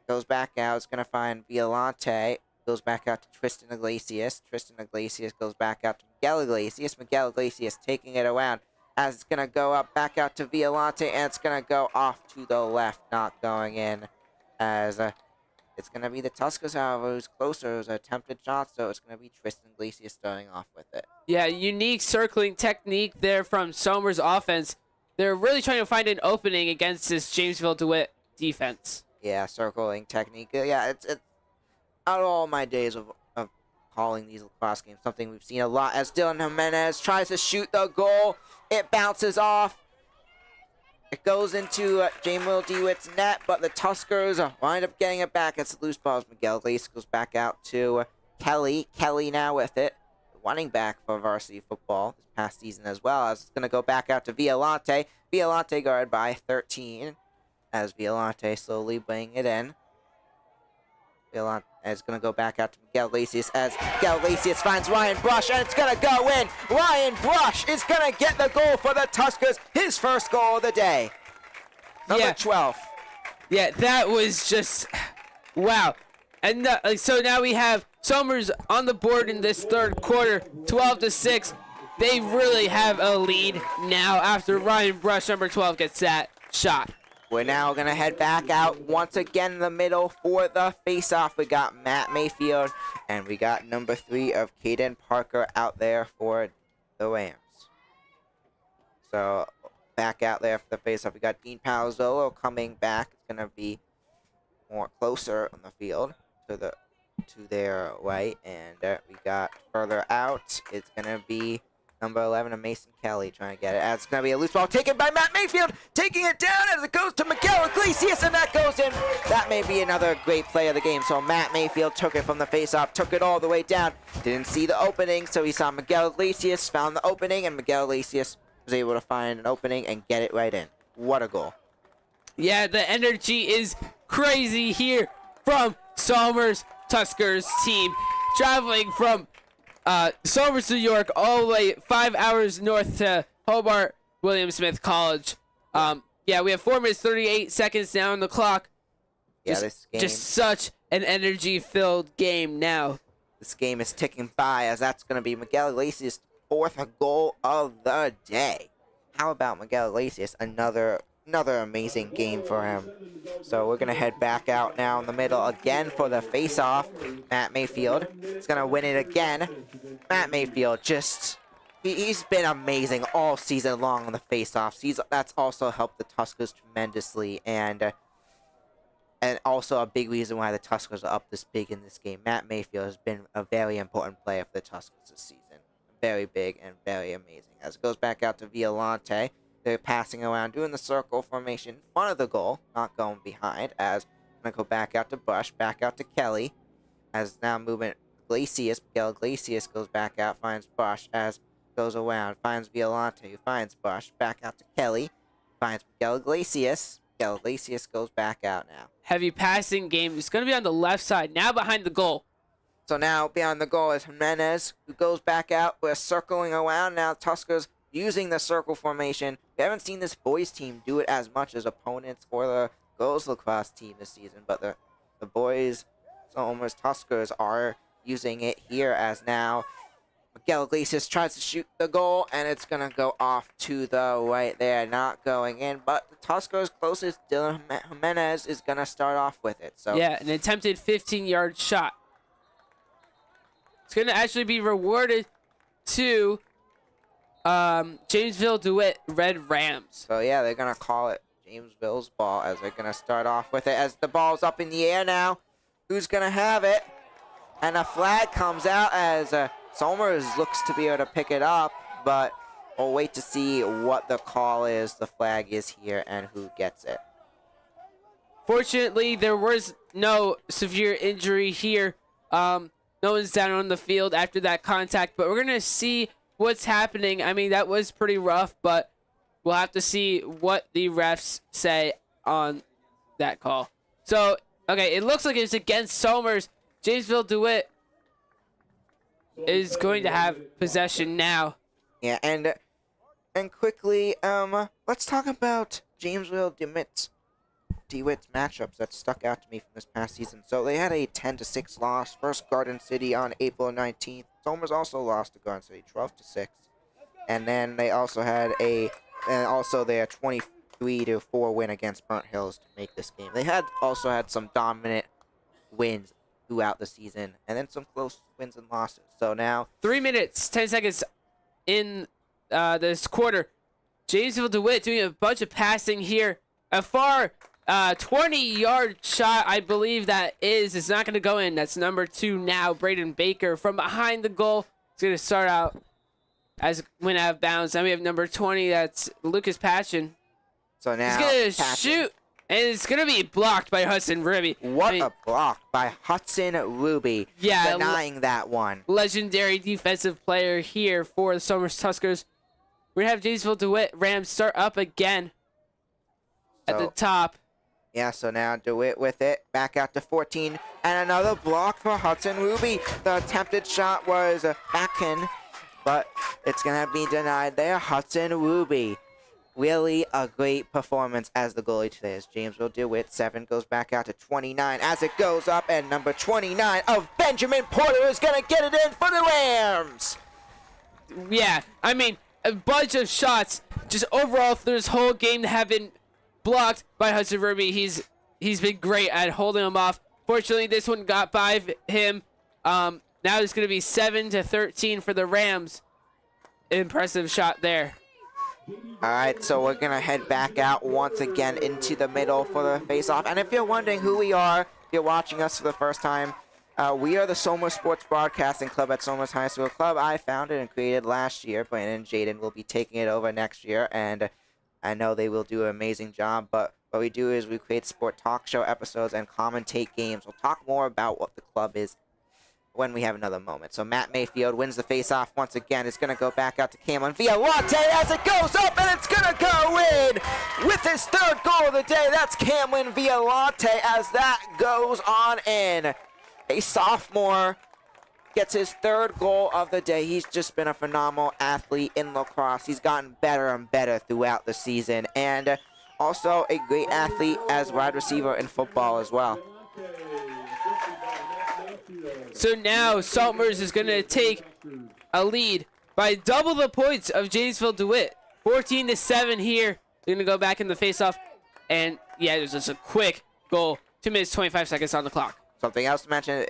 Goes back out. It's going to find Violante. Goes back out to Tristan Iglesias. Tristan Iglesias goes back out to Miguel Iglesias. Miguel Iglesias taking it around as it's going to go up back out to Violante, and it's going to go off to the left, not going in as it's going to be the Tuskers, however, who's closer. It was an attempted shot, so it's going to be Tristan Iglesias starting off with it. Yeah, unique circling technique there from Somers' offense. They're really trying to find an opening against this Jamesville-DeWitt defense. Yeah, circling technique. Yeah, it's out of all my days of calling these lacrosse games, something we've seen a lot as Dylan Jimenez tries to shoot the goal. It bounces off. It goes into Jamesville-DeWitt's net, but the Tuskers wind up getting it back. It's loose balls. Miguel Iglesias goes back out to Kelly. Kelly now with it. Running back for varsity football this past season as well. As it's going to go back out to Violante. Violante guarded by 13 as Violante slowly bringing it in. Violante is going to go back out to Miguel Iglesias as Miguel Iglesias finds Ryan Brush, and it's going to go in. Ryan Brush is going to get the goal for the Tuskers, his first goal of the day. Number 12. Yeah, that was just, wow. And so now we have Somers on the board in this third quarter, 12-6. They really have a lead now after Ryan Brush, number 12, gets that shot. We're now going to head back out once again in the middle for the face-off. We got Matt Mayfield, and we got number 3 of Caden Parker out there for the Rams. So back out there for the face-off. We got Dean Palazzolo coming back. It's going to be more closer on the field to their right. And we got further out. It's going to be number 11 of Mason Kelly trying to get it. It's going to be a loose ball taken by Matt Mayfield, taking it down as it goes to Miguel Iglesias, and that goes in. That may be another great play of the game. So Matt Mayfield took it from the faceoff, took it all the way down. Didn't see the opening, so he saw Miguel Iglesias, found the opening, and Miguel Iglesias was able to find an opening and get it right in. What a goal. Yeah, the energy is crazy here from Somers Tuskers team, traveling from Somers, New York, all the way 5 hours north to Hobart William Smith College. Yeah, we have 4 minutes 38 seconds now on the clock. Yeah, this game, just such an energy-filled game now. This game is ticking by, as that's going to be Miguel Iglesias' 4th goal of the day. How about Miguel Iglesias? Another amazing game for him. So we're going to head back out now in the middle again for the face-off. Matt Mayfield is going to win it again. Matt Mayfield he's been amazing all season long on the face-offs. That's also helped the Tuskers tremendously, and also a big reason why the Tuskers are up this big in this game. Matt Mayfield has been a very important player for the Tuskers this season. Very big and very amazing. As it goes back out to Violante, they're passing around, doing the circle formation in front of the goal, not going behind. As I'm going to go back out to Bush, back out to Kelly. As now moving Iglesias, Miguel Iglesias goes back out, finds Bush, as goes around, finds Violante, who finds Bush, back out to Kelly, finds Miguel Iglesias. Miguel Iglesias goes back out now. Heavy passing game. It's going to be on the left side, now behind the goal. So now beyond the goal is Jimenez, who goes back out. We're circling around now. Tuskers using the circle formation. We haven't seen this boys team do it as much as opponents or the girls lacrosse team this season, but the boys, Somers Tuskers, are using it here, as now Miguel Iglesias tries to shoot the goal, and it's going to go off to the right there, not going in, but the Tuskers closest, Dylan Jimenez, is going to start off with it. So yeah, an attempted 15-yard shot. It's going to actually be rewarded to Jamesville-DeWitt Red Rams. So yeah, they're going to call it Jamesville's ball, as they're going to start off with it. As the ball's up in the air now, who's going to have it? And a flag comes out as Somers looks to be able to pick it up, but we'll wait to see what the call is, the flag is here, and who gets it. Fortunately, there was no severe injury here. No one's down on the field after that contact, but we're going to see what's happening. I mean, that was pretty rough, but we'll have to see what the refs say on that call. So, okay, it looks like it's against Somers. Jamesville-DeWitt is going to have possession now. Yeah, and quickly, let's talk about Jamesville-DeWitt's matchups that stuck out to me from this past season. So they had a 10-6 loss. First Garden City on April 19th. Somers also lost to Garden City 12-6. And then they also had their 23-4 win against Burnt Hills to make this game. They also had some dominant wins throughout the season, and then some close wins and losses. So now 3 minutes, 10 seconds in this quarter. Jamesville-DeWitt doing a bunch of passing here. A far 20-yard shot, I believe that is. It's not going to go in. That's number 2 now, Braden Baker from behind the goal. It's going to start out as went out of bounds. Then we have number 20. That's Lucas Patchen. So now he's going to shoot, and it's going to be blocked by Hudson Ruby. What a block by Hudson Ruby. Yeah, denying that one. Legendary defensive player here for the Somers Tuskers. We're going to have Jamesville-DeWitt Rams start up again at the top. Yeah, so now DeWitt with it. Back out to 14. And another block for Hudson Ruby. The attempted shot was back in, but it's going to be denied there. Hudson Ruby. Really a great performance as the goalie today. As Jamesville-DeWitt 7 goes back out to 29 as it goes up. And number 29 of Benjamin Porter is going to get it in for the Rams. Yeah, I mean, a bunch of shots just overall through this whole game that have been blocked by Hudson Ruby. He's been great at holding them off. Fortunately, this one got by him. Now it's going to be 7-13 for the Rams. Impressive shot there. All right, so we're going to head back out once again into the middle for the face-off. And if you're wondering who we are, if you're watching us for the first time, we are the Somers Sports Broadcasting Club at Somers High School Club. I founded and created last year. Brandon and Jayden will be taking it over next year, and I know they will do an amazing job. But what we do is we create sport talk show episodes and commentate games. We'll talk more about what the club is when we have another moment. So Matt Mayfield wins the face-off once again. It's going to go back out to Cameron Violante as it goes up, and it's going to go in with his third goal of the day. That's Cameron Violante as that goes on in. A sophomore gets his third goal of the day. He's just been a phenomenal athlete in lacrosse. He's gotten better and better throughout the season, and also a great athlete as wide receiver in football as well. So now Saltmers is going to take a lead by double the points of Jamesville-DeWitt. 14-7 here. They're going to go back in the face-off. And, yeah, there's just a quick goal. 2 minutes, 25 seconds on the clock. Something else to mention,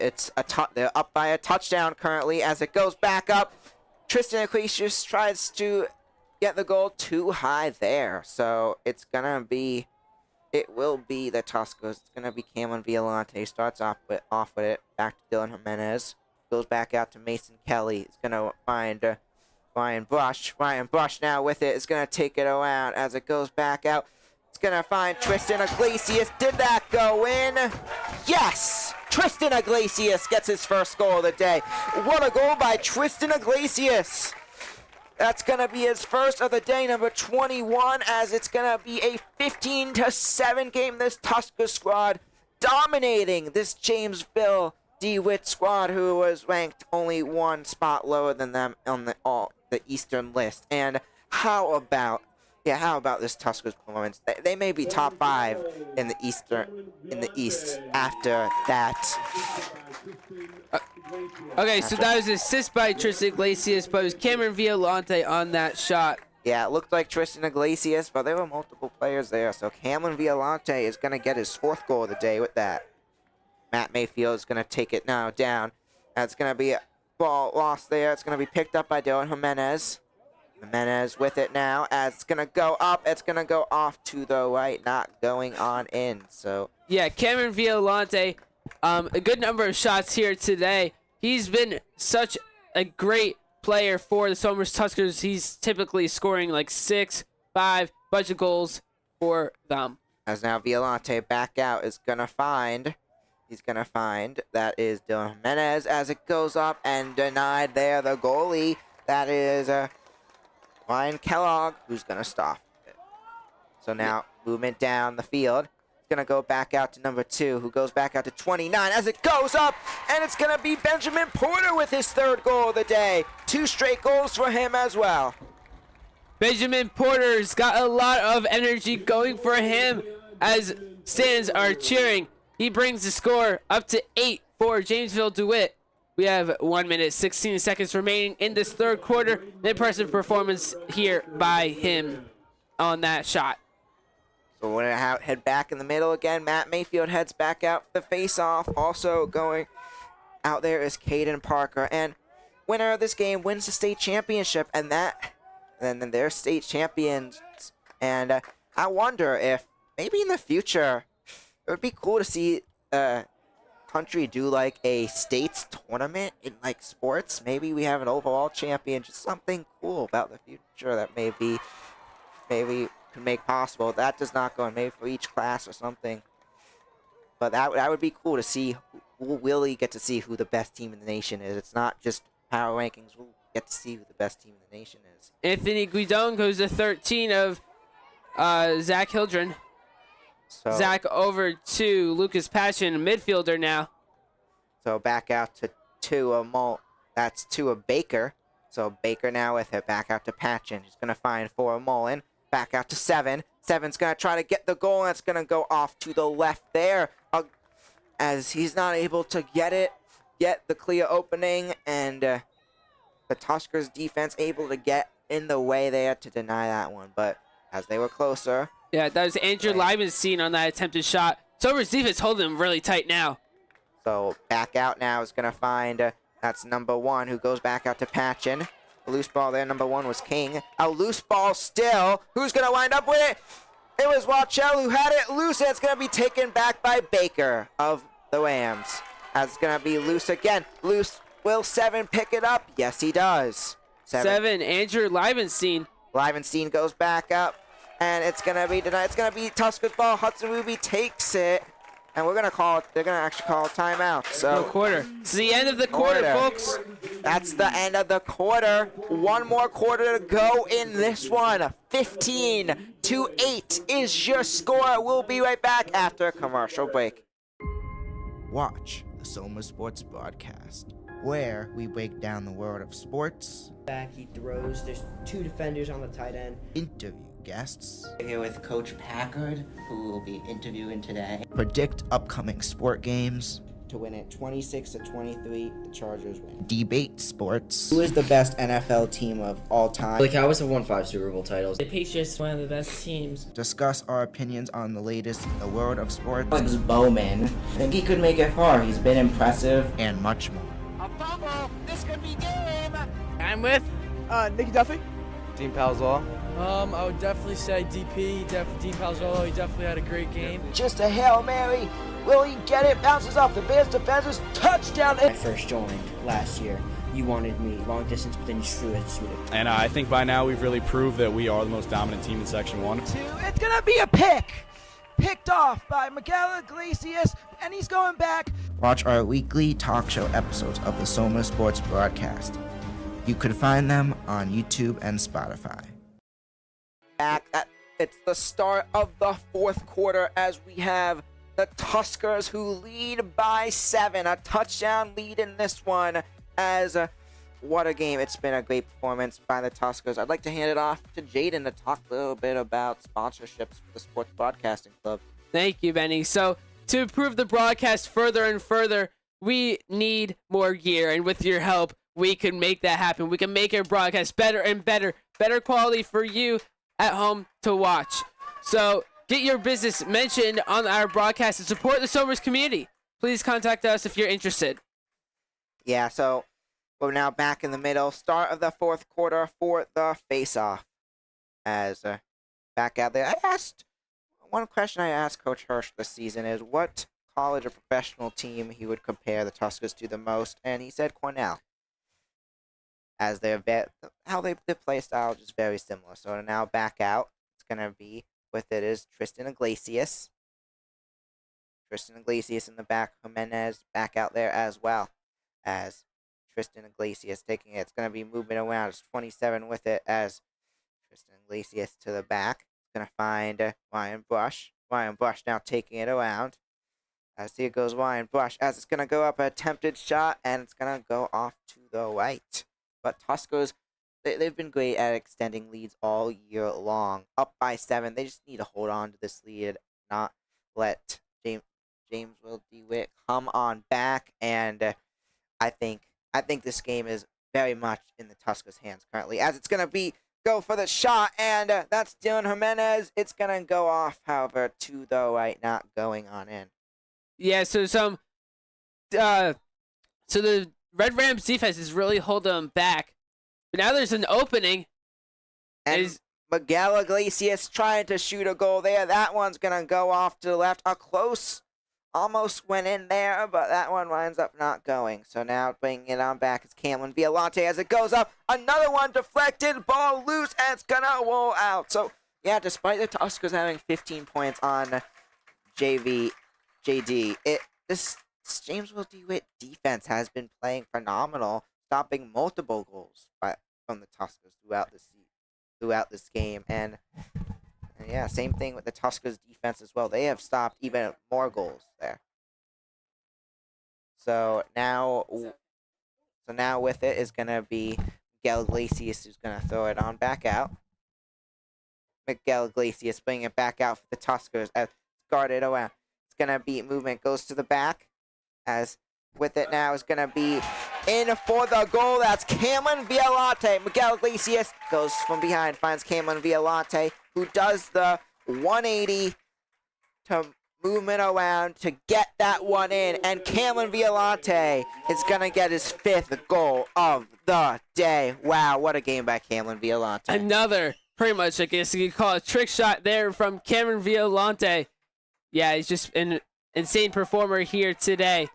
they're up by a touchdown currently as it goes back up. Tristan Equatius tries to get the goal too high there. So it will be the Tuskers. It's going to be Cameron Violante. Starts off with it. Back to Dylan Jimenez. Goes back out to Mason Kelly. It's going to find Ryan Brush. Ryan Brush now with it is going to take it around as it goes back out. It's going to find Tristan Iglesias. Did that go in? Yes! Tristan Iglesias gets his first goal of the day. What a goal by Tristan Iglesias! That's going to be his first of the day, number 21, as it's going to be a 15-7 game. This Tusker squad dominating this Jamesville-DeWitt squad, who was ranked only one spot lower than them on the Eastern list. And how about this Tuskers performance? They may be top 5 in the East after that. Okay, so that was an assist by Tristan Iglesias, but it was Cameron Violante on that shot. Yeah, it looked like Tristan Iglesias, but there were multiple players there. So Cameron Violante is going to get his 4th goal of the day with that. Matt Mayfield is going to take it now down. That's going to be a ball lost there. It's going to be picked up by Dylan Jimenez. Jimenez with it now as it's going to go up. It's going to go off to the right, not going on in. So yeah, Cameron Violante, a good number of shots here today. He's been such a great player for the Somers Tuskers. He's typically scoring like 6, 5, bunch of goals for them. As now Violante back out he's going to find that is Dylan Jimenez as it goes up and denied there. The goalie, that is Ryan Kellogg, who's going to stop it. So now movement down the field. Going to go back out to number 2, who goes back out to 29 as it goes up, and it's going to be Benjamin Porter with his 3rd goal of the day. 2 straight goals for him as well. Benjamin Porter's got a lot of energy going for him as stands are cheering. He brings the score up to 8 for Jamesville-DeWitt. We have 1 minute, 16 seconds remaining in this 3rd quarter. An impressive performance here by him on that shot. So we're going to head back in the middle again. Matt Mayfield heads back out for the face-off. Also going out there is Caden Parker. And winner of this game wins the state championship. And then they're state champions. And I wonder if maybe in the future it would be cool to see country do like a states tournament in like sports. Maybe we have an overall champion. Just something cool about the future that maybe could make possible. That does not go in, maybe for each class or something. But that would be cool to see. We'll really get to see who the best team in the nation is. It's not just power rankings. We'll get to see who the best team in the nation is. Anthony Guidon goes to 13 of Zach Hildren. So Zach over to Lucas Patchen, midfielder now. So back out to 2 of Mole. That's 2 of Baker. So Baker now with it. Back out to Patchen. He's going to find 4 of Mullen. Back out to 7. 7's going to try to get the goal, and it's going to go off to the left there. As he's not able to get the clear opening, and the Tuskers defense able to get in the way there to deny that one. But as they were closer. Yeah, that was Andrew Lyman's seen on that attempted shot. Somers defense holding him really tight now. So back out now is going to find, that's number 1, who goes back out to Patchen. A loose ball there. Number 1 was King. A loose ball still. Who's going to wind up with it? It was Wachell who had it loose, and it's going to be taken back by Baker of the Rams. As it's going to be loose again. Loose. Will 7 pick it up? Yes, he does. 7. Andrew Livenstein. Livenstein goes back up, and it's going to be denied. It's going to be Tusker's ball. Hudson Ruby takes it, and we're going to call it. They're going to actually call a timeout. So No quarter. It's the end of the quarter, folks. That's the end of the quarter. One more quarter to go in this one. 15-8 is your score. We'll be right back after a commercial break. Watch the Soma Sports Broadcast, where we break down the world of sports, Back, he throws. There's 2 defenders on the tight end. interview guests, Here with Coach Packard, who will be interviewing today. predict upcoming sport games, To win it 26-23, the Chargers win. debate sports, Who is the best NFL team of all time? The Cowboys have won 5 Super Bowl titles. The Patriots, one of the best teams. discuss our opinions on the latest in the world of sports, Alex Bowman. I think he could make it far. He's been impressive. and much more. A fumble. This could be game. I'm with Nikki Duffy. Dean Palzall. I would definitely say DP. Dean Palzolo. He definitely had a great game. Just a Hail Mary. Will he get it? Bounces off the Bears defenders. Touchdown. When I first joined last year, you wanted me long distance, but then you threw it. And I think by now we've really proved that we are the most dominant team in Section 1. It's going to be a pick. Picked off by Miguel Iglesias, and he's going back. Watch our weekly talk show episodes of the Soma Sports Broadcast. You can find them on YouTube and Spotify. It's the start of the 4th quarter as we have the Tuskers who lead by 7. A touchdown lead in this one as what a game. It's been a great performance by the Tuskers. I'd like to hand it off to Jayden to talk a little bit about sponsorships for the Sports Broadcasting Club. Thank you, Benny. So, to improve the broadcast further and further, we need more gear, and with your help, we can make that happen. We can make our broadcast better and better quality for you at home to watch. So, get your business mentioned on our broadcast and support the Somers community. Please contact us if you're interested. Yeah, so we're now back in the middle. Start of the 4th quarter for the face-off. As back out there, one question I asked Coach Hirsch this season is what college or professional team he would compare the Tuskers to the most, and he said Cornell. As their play style is just very similar. So now back out, it's gonna be with it is Tristan Iglesias. Tristan Iglesias in the back. Jimenez back out there as well as Tristan Iglesias taking it. It's gonna be moving around. It's 27 with it as Tristan Iglesias to the back. It's gonna find Ryan Brush. Ryan Brush now taking it around. As here goes Ryan Brush. As it's gonna go up an attempted shot and it's gonna go off to the right. But Tuskers, they've been great at extending leads all year long. Up by 7, they just need to hold on to this lead, not let Jamesville-DeWitt come on back. And I think this game is very much in the Tuskers' hands currently. As it's gonna go for the shot, and that's Dylan Jimenez. It's gonna go off, however, to the right, not going on in. Yeah, so the Red Rams defense is really holding them back. But now there's an opening. And Miguel Iglesias trying to shoot a goal there. That one's going to go off to the left. A close almost went in there, but that one winds up not going. So now bringing it on back is Cameron Violante as it goes up. Another one deflected, ball loose, and it's going to roll out. So, yeah, despite the Tuskers having 15 points on JD, this Jamesville-DeWitt defense has been playing phenomenal, stopping multiple goals from the Tuskers throughout this game. And yeah, same thing with the Tuskers defense as well. They have stopped even more goals there. So now with it is going to be Miguel Iglesias who's going to throw it on back out. Miguel Iglesias bringing it back out for the Tuskers as guarded around. It's going to be movement, goes to the back. As with it now is going to be in for the goal. That's Cameron Violante. Miguel Iglesias goes from behind, finds Cameron Violante, who does the 180 to movement around to get that one in, and Cameron Violante is going to get his 5th goal of the day. Wow, what a game by Cameron Violante. Another, pretty much, I guess you could call it a trick shot there from Cameron Violante. Yeah, he's just an insane performer here today.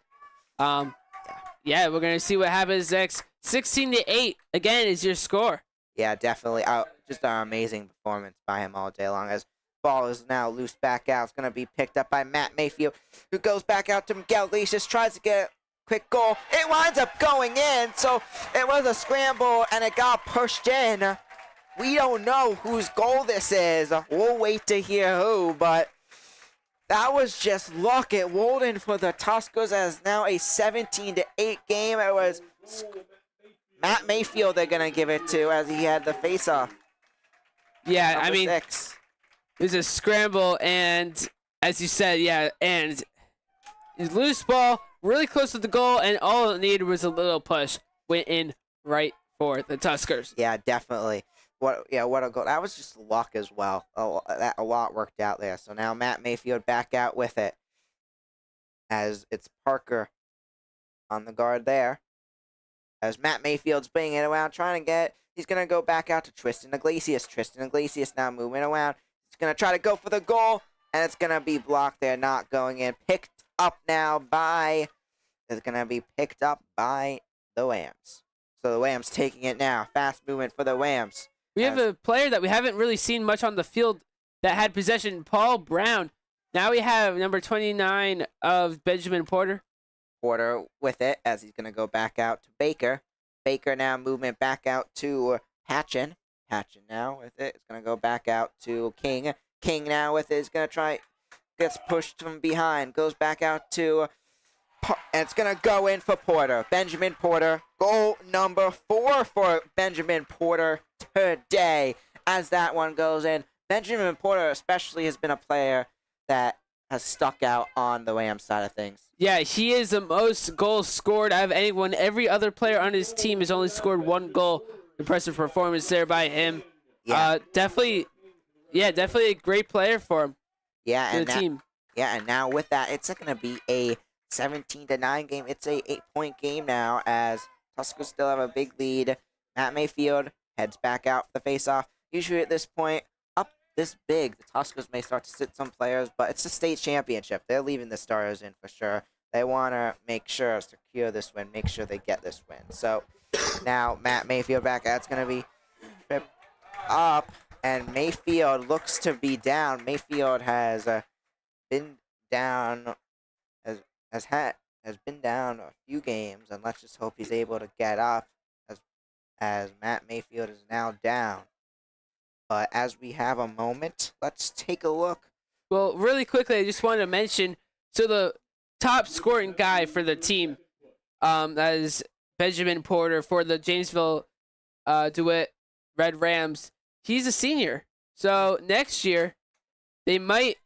Yeah, we're going to see what happens next. 16-8, again, is your score. Yeah, definitely. Just an amazing performance by him all day long. As ball is now loose back out. It's going to be picked up by Matt Mayfield, who goes back out to Miguel Iglesias, tries to get a quick goal. It winds up going in, so it was a scramble, and it got pushed in. We don't know whose goal this is. We'll wait to hear who, but that was just luck at Walden for the Tuskers, as now a 17-8 game. It was Matt Mayfield they're going to give it to, as he had the face-off. Yeah, Number I mean, 6. it was a scramble, and as you said, yeah, and his loose ball really close to the goal, and all it needed was a little push. Went in right for the Tuskers. Yeah, definitely. What a goal. That was just luck as well. A lot worked out there. So now Matt Mayfield back out with it, as it's Parker on the guard there. As Matt Mayfield's bringing it around, trying to get, he's going to go back out to Tristan Iglesias. Tristan Iglesias now moving around. He's going to try to go for the goal, and it's going to be blocked there, not going in. Picked up now by, it's going to be picked up by the Rams. So the Rams taking it now. Fast movement for the Rams. We have a player that we haven't really seen much on the field that had possession, Paul Brown. Now we have number 29 of Benjamin Porter. Porter with it, as he's going to go back out to Baker. Baker now movement back out to Hatchin. Hatchin now with it. It's going to go back out to King. King now with it. He's going to try, gets pushed from behind. Goes back out to, and it's going to go in for Porter. Benjamin Porter. Goal number 4 for Benjamin Porter today, as that one goes in. Benjamin Porter especially has been a player that has stuck out on the Rams side of things. Yeah, he is the most goals scored out of anyone. Every other player on his team has only scored 1 goal. Impressive performance there by him. Yeah. Definitely a great player for him. Yeah, for and the team. Yeah, and now with that, it's going to be a 17-9 game. It's a 8-point game now, as Tuskers still have a big lead. Matt Mayfield heads back out for the face-off. Usually at this point, up this big, the Tuskers may start to sit some players, but it's a state championship. They're leaving the starters in for sure. They want to make sure, secure this win, make sure they get this win. So now Matt Mayfield back out. It's going to be tripped up, and Mayfield looks to be down. Mayfield has been down, has been down a few games, and let's just hope he's able to get up, as Matt Mayfield is now down. But as we have a moment, let's take a look. Well, really quickly, I just wanted to mention, so the top scoring guy for the team, that is Benjamin Porter for the Jamesville-DeWitt Red Rams. He's a senior, so next year they might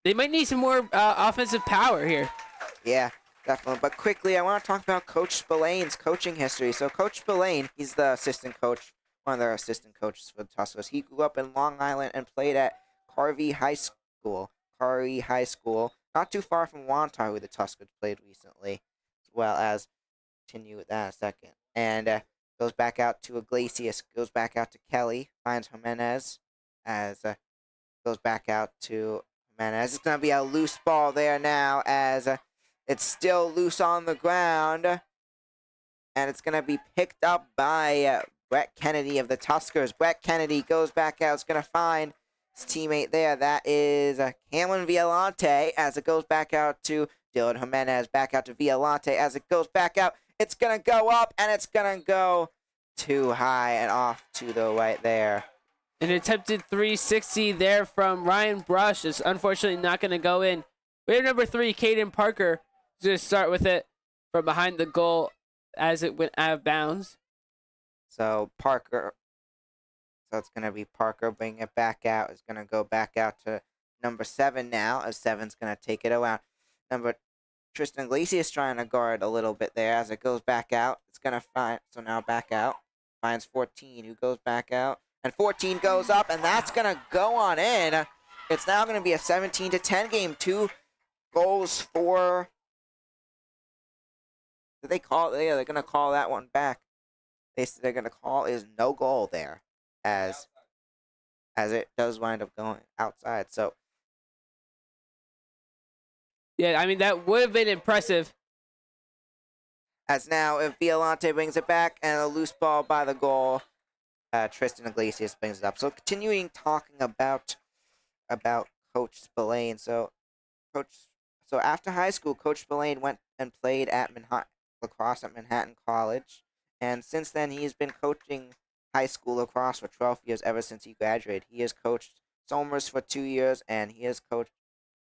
need some more offensive power here. Yeah, definitely. But quickly, I want to talk about Coach Spillane's coaching history. So Coach Spillane, he's the assistant coach, one of the assistant coaches for the Tuskers. He grew up in Long Island and played at Carvey High School, not too far from Wantagh, who the Tuskers played recently, as well as continue with that in a second. And goes back out to Iglesias, goes back out to Kelly, finds Jimenez, as goes back out to Jimenez. It's going to be a loose ball there now, as it's still loose on the ground, and it's going to be picked up by Brett Kennedy of the Tuskers. Brett Kennedy goes back out. It's going to find his teammate there. That is Cameron Violante, as it goes back out to Dylan Jimenez. Back out to Violante. As it goes back out, it's going to go up, and it's going to go too high and off to the right there. An attempted 360 there from Ryan Brush is unfortunately not going to go in. We have number 3, Caden Parker. He's going to start with it from behind the goal as it went out of bounds. So Parker, so it's going to be Parker bringing it back out. It's going to go back out to number 7 now, as 7's going to take it around. Tristan Iglesias trying to guard a little bit there as it goes back out. It's going to find, so now back out. Finds 14, who goes back out. And 14 goes up, and that's going to go on in. It's now going to be a 17-10 game. 2 goals for. Did they call? Yeah, they're gonna call that one back. They're gonna call is no goal there, as it does wind up going outside. So Yeah, I mean that would have been impressive. as now if Violante brings it back and a loose ball by the goal, Tristan Iglesias brings it up. So continuing talking about Coach Spillane. So after high school, Coach Spillane went and played at lacrosse at Manhattan College, and since then he has been coaching high school lacrosse for 12 years ever since he graduated. He has coached Somers for 2 years, and he has coached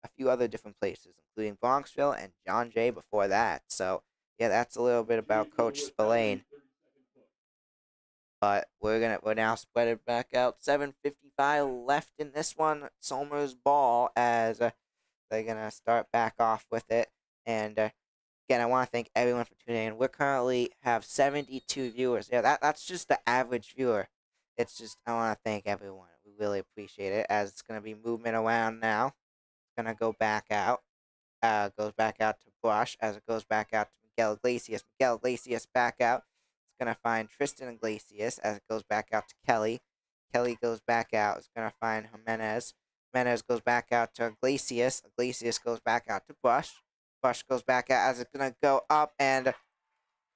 a few other different places, including Bronxville and John Jay before that. So yeah, that's a little bit about Coach Spillane. But we're now spread it back out. 7:55 left in this one. Somers ball as they're gonna start back off with it. And again, I want to thank everyone for tuning in. We currently have 72 viewers. Yeah, that's just the average viewer. It's just I want to thank everyone. We really appreciate it. As it's gonna be movement around now. It's gonna go back out. Goes back out to Brush as it goes back out to Miguel Iglesias. Miguel Iglesias back out. Gonna find Tristan Iglesias as it goes back out to Kelly. Kelly goes back out. It's gonna find Jimenez. Jimenez goes back out to Iglesias. Iglesias goes back out to Bush. Bush goes back out as it's gonna go up, and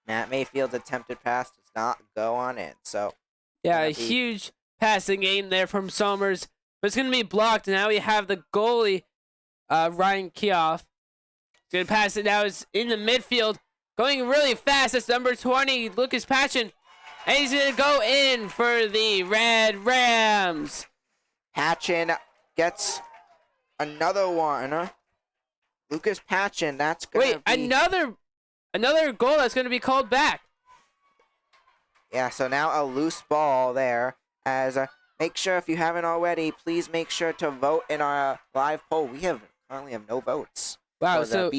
Matt Mayfield's attempted pass does not go on in. So yeah, a huge passing game there from Somers, but it's gonna be blocked. Now we have the goalie, Ryan Kioff. He's gonna pass it now. It's in the midfield. Going really fast. That's number 20, Lucas Patchen. And he's going to go in for the Red Rams. Patchen gets another one. Lucas Patchen, that's going to be... another goal that's going to be called back. Yeah, so now a loose ball there. As make sure if you haven't already, please make sure to vote in our live poll. We currently have no votes. Wow, so...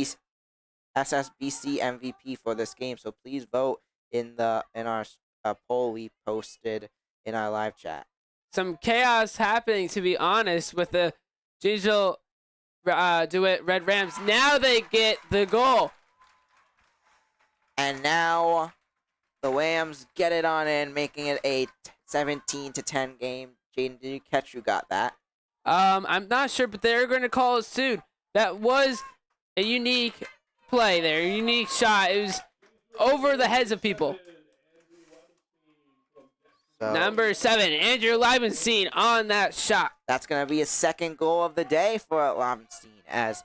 SSBC MVP for this game, so please vote in our poll we posted in our live chat. Some chaos happening, to be honest, with the Jamesville-DeWitt Red Rams. Now they get the goal, and now the Rams get it on in, making it a 17-10 game. Jayden, did you catch who got that? I'm not sure, but they're going to call it soon. That was a unique play there, unique shot. It was over the heads of people. So, number 7, Andrew Leibenstein on that shot. That's going to be his second goal of the day for Leibenstein, as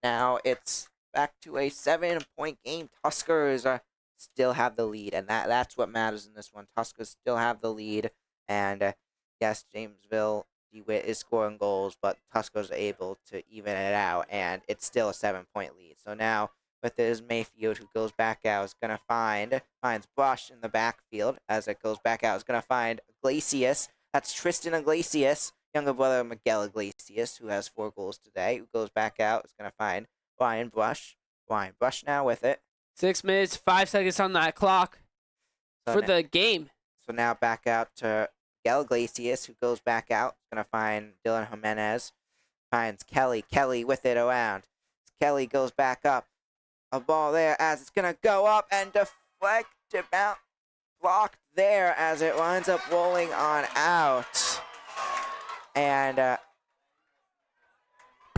now it's back to a 7-point game. Tuskers still have the lead, and that's what matters in this one. Tuskers still have the lead, and yes, Jamesville-DeWitt is scoring goals, but Tuskers are able to even it out, and it's still a 7-point lead. So now with this Mayfield, who goes back out, is going to finds Brush in the backfield. As it goes back out, is going to find Iglesias. That's Tristan Iglesias, younger brother of Miguel Iglesias, who has 4 goals today, who goes back out. Is going to find Ryan Brush. Ryan Brush now with it. 6 minutes, 5 seconds on that clock for the game. So now back out to Miguel Iglesias, who goes back out. Is going to find Dylan Jimenez. Finds Kelly. Kelly with it around. Kelly goes back up. A ball there as it's going to go up and deflect about blocked there as it winds up rolling on out. And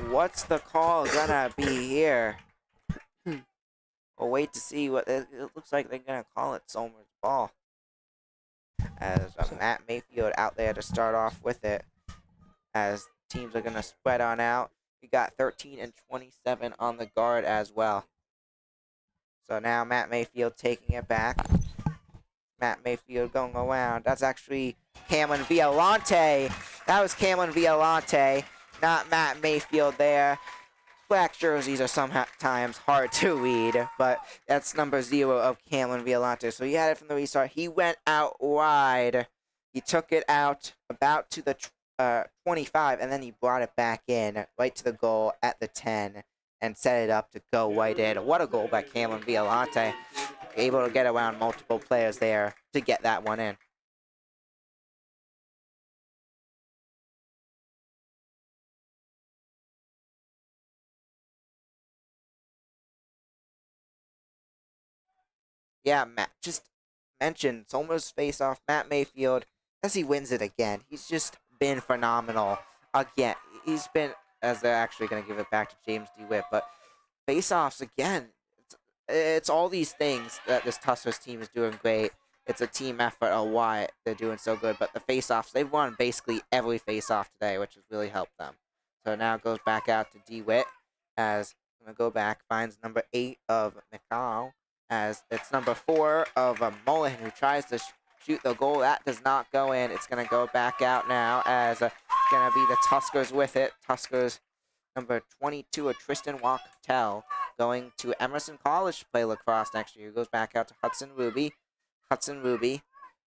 what's the call going to be here? We'll wait to see what it looks like. They're going to call it Somers' ball. As Matt Mayfield out there to start off with it. As teams are going to spread on out. We got 13 and 27 on the guard as well. So now Matt Mayfield taking it back. Matt Mayfield going around. That's actually Cameron Violante. That was Cameron Violante, not Matt Mayfield there. Black jerseys are sometimes hard to read, but that's number 0 of Cameron Violante. So he had it from the restart. He went out wide. He took it out about to the 25, and then he brought it back in right to the goal at the 10. And set it up to go right in. What a goal by Cameron Violante. Able to get around multiple players there to get that one in. Yeah, Matt just mentioned Somers face-off. Matt Mayfield, as he wins it again, he's just been phenomenal. Again, he's been, as they're actually going to give it back to James-DeWitt, but face-offs again. It's all these things that this Tuskers team is doing great. It's a team effort of why they're doing so good. But the face-offs, they've won basically every face-off today, which has really helped them. So now it goes back out to DeWitt as going to go back, finds number 8 of McCall, as it's number 4 of Mullen, who tries to shoot the goal. That does not go in. It's going to go back out now as it's going to be the Tuskers with it. Tuskers number 22 of Tristan Wachtel going to Emerson College to play lacrosse next year. He goes back out to Hudson Ruby. Hudson Ruby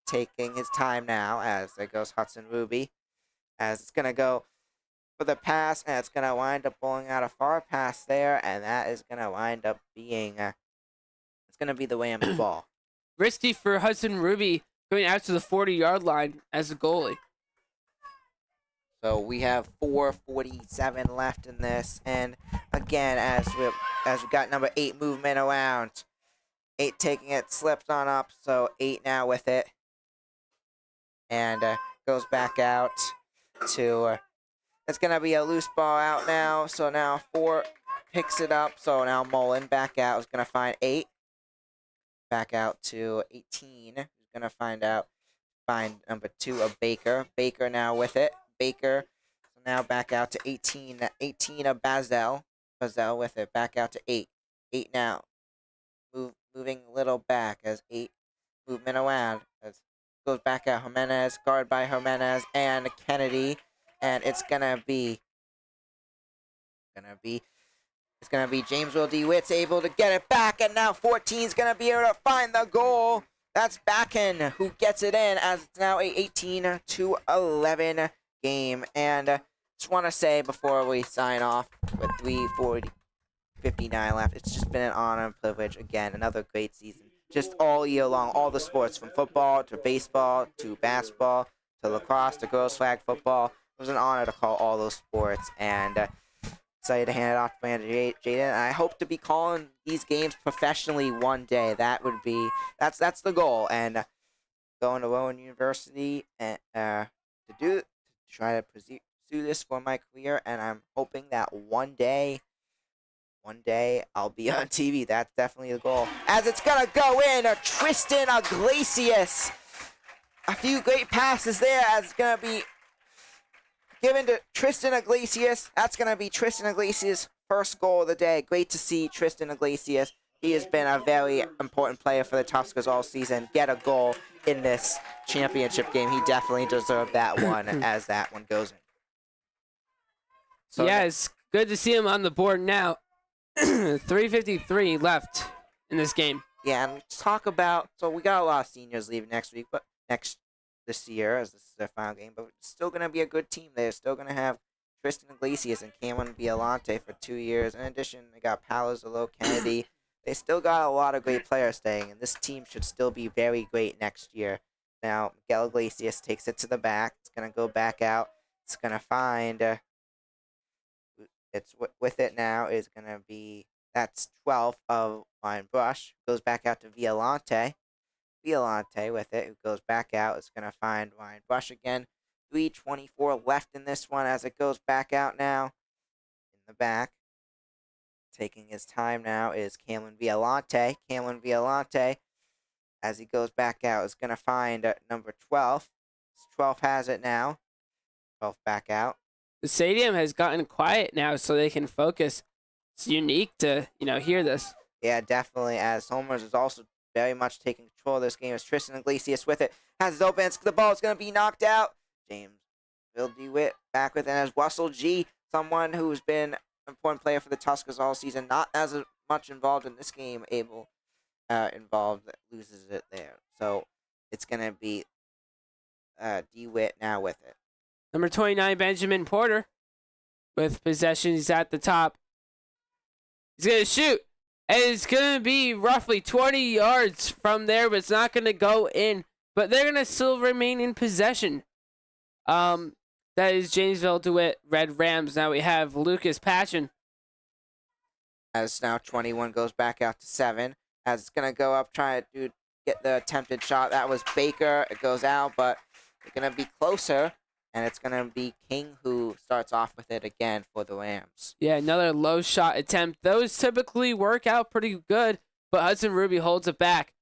taking his time now as there goes Hudson Ruby. As it's going to go for the pass, and it's going to wind up bowling out a far pass there, and that is going to wind up being, it's going to be the Rams' ball. Risky for Hudson Ruby going out to the 40-yard line as a goalie. So we have 4:47 left in this, and again, as we got number 8 movement around, 8 taking it, slipped on up, so 8 now with it, and goes back out to. It's gonna be a loose ball out now, so now 4 picks it up, so now Mullen back out is gonna find 8, back out to 18. He's gonna find number 2 of Baker. Baker now with it. Baker, so now back out to 18. 18 of Bazel. Bazel with it, back out to 8. 8 now. Moving a little back as 8 movement around. As goes back out Jimenez, guarded by Jimenez and Kennedy, and it's gonna be Jamesville-DeWitt's able to get it back, and now 14's gonna be able to find the goal. That's Backen who gets it in as it's now a 18-11 game. And just want to say before we sign off with 3:59 left, it's just been an honor and privilege. Again, another great season. Just all year long, all the sports from football to baseball to basketball to lacrosse to girls flag football. It was an honor to call all those sports, and excited to hand it off to my manager Jayden. I hope to be calling these games professionally one day. That would be that's the goal, and going to Rowan University and to try to pursue this for my career. And I'm hoping that one day I'll be on TV. That's definitely the goal. As it's gonna go in, Tristan Iglesias. A few great passes there. As it's gonna be given to Tristan Iglesias. That's going to be Tristan Iglesias' first goal of the day. Great to see Tristan Iglesias. He has been a very important player for the Tuskers all season. Get a goal in this championship game. He definitely deserved that one as that one goes in. So yeah, it's good to see him on the board now. 3:53 left in this game. Yeah, and let's talk about, so we got a lot of seniors leaving next week, but this year, as this is their final game, but it's still going to be a good team. They're still going to have Tristan Iglesias and Cameron Violante for 2 years. In addition, they got Palazzo Kennedy. They still got a lot of great players staying, and this team should still be very great next year. Now, Miguel Iglesias takes it to the back. It's going to go back out. It's going to find, it's with it now is going to be, that's 12 of Ryan Brush. Goes back out to Violante. Violante with it, who goes back out. It's going to find Ryan Brush again. 3:24 left in this one as it goes back out now. In the back. Taking his time now is Cameron Violante. Cameron Violante, as he goes back out, is going to find number 12. 12 has it now. 12 back out. The stadium has gotten quiet now so they can focus. It's unique to, hear this. Yeah, definitely, as Homers is also very much taking control of this game as Tristan Iglesias with it. Has it open. The ball is going to be knocked out. Jamesville-DeWitt back with it. And as Russell G., someone who's been an important player for the Tuskers all season, not as much involved in this game, involved, loses it there. So it's going to be DeWitt now with it. Number 29, Benjamin Porter, with possessions at the top. He's going to shoot. And it's going to be roughly 20 yards from there, but it's not going to go in. But they're going to still remain in possession. That is Jamesville-DeWitt Red Rams. Now we have Lucas Patchen. As now 21 goes back out to 7. as it's going to go up, trying to get the attempted shot. That was Baker. It goes out, but it's going to be closer, and it's going to be King who starts off with it again for the Rams. Yeah, another low shot attempt. Those typically work out pretty good, but Hudson Ruby holds it back.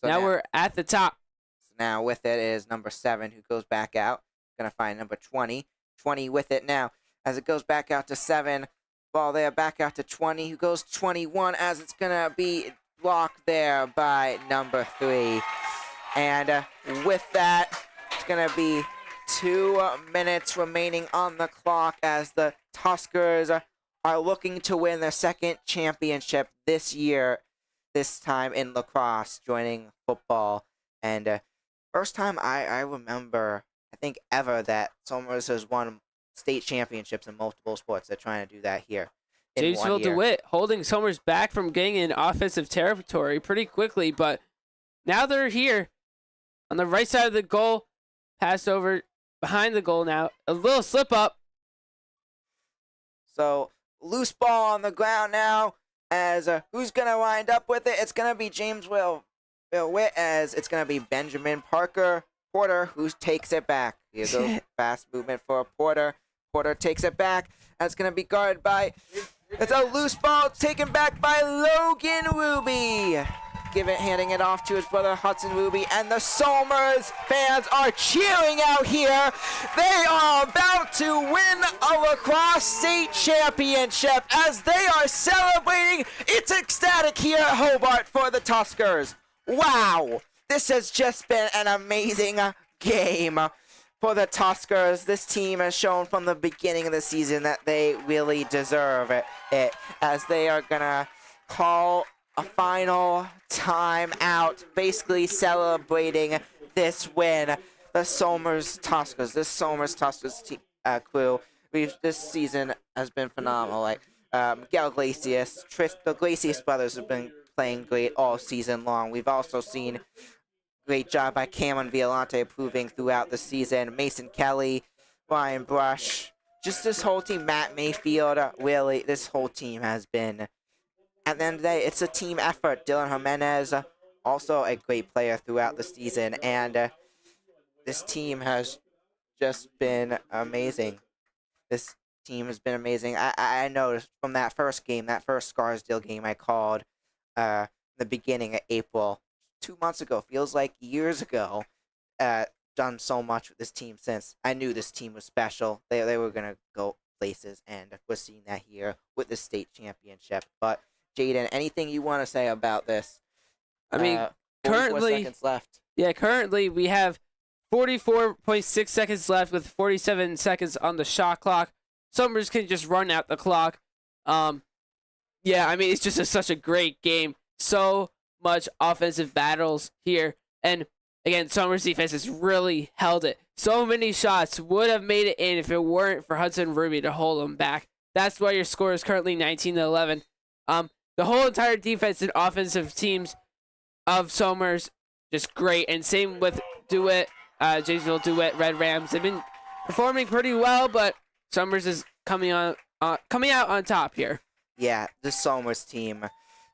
So now we're at the top. So now with it is number 7 who goes back out. Going to find number 20. 20 with it now as it goes back out to 7. Ball there, back out to 20, who goes 21 as it's going to be blocked there by number 3. And with that, it's going to be 2 minutes remaining on the clock as the Tuskers are looking to win their 2nd championship this year, this time in lacrosse, joining football. And first time I remember, I think ever, that Somers has won state championships in multiple sports. They're trying to do that here. Jamesville-DeWitt holding Somers back from getting in offensive territory pretty quickly, but now they're here on the right side of the goal. Pass over behind the goal now. A little slip up. So loose ball on the ground now as who's going to wind up with it? It's going to be Jamesville-DeWitt as it's going to be Benjamin Porter who takes it back. Here goes fast movement for Porter. Porter takes it back. That's going to be guarded by... It's a loose ball taken back by Logan Ruby. Handing it off to his brother Hudson Ruby. And the Somers fans are cheering out here. They are about to win a lacrosse state championship as they are celebrating. It's ecstatic here at Hobart for the Tuskers. Wow. This has just been an amazing game for the Tuskers. This team has shown from the beginning of the season that they really deserve it as they are going to call a final time out, basically celebrating this win. The Somers Tuskers crew, this season has been phenomenal. Like Miguel Iglesias, the Iglesias brothers have been playing great all season long. We've also seen great job by Cameron Violante improving throughout the season. Mason Kelly, Ryan Brush, just this whole team, Matt Mayfield, really, this whole team has been, at the end of the day, it's a team effort. Dylan Jimenez, also a great player throughout the season, and this team has just been amazing. This team has been amazing. I noticed from that first game, that first Scarsdale game I called the beginning of April, 2 months ago, feels like years ago, done so much with this team since. I knew this team was special. They were going to go places, and we're seeing that here with the state championship. But, Jayden, anything you want to say about this? I mean, currently, seconds left. Yeah, currently we have 44.6 seconds left with 47 seconds on the shot clock. Somers can just run out the clock. Yeah, I mean, it's just such a great game. So much offensive battles here, and again, Somers defense has really held it. So many shots would have made it in if it weren't for Hudson Ruby to hold them back. That's why your score is currently 19-11. The whole entire defense and offensive teams of Somers just great, and same with DeWitt, Jamesville-DeWitt, Red Rams. They've been performing pretty well, but Somers is coming out on top here. Yeah, this Somers team,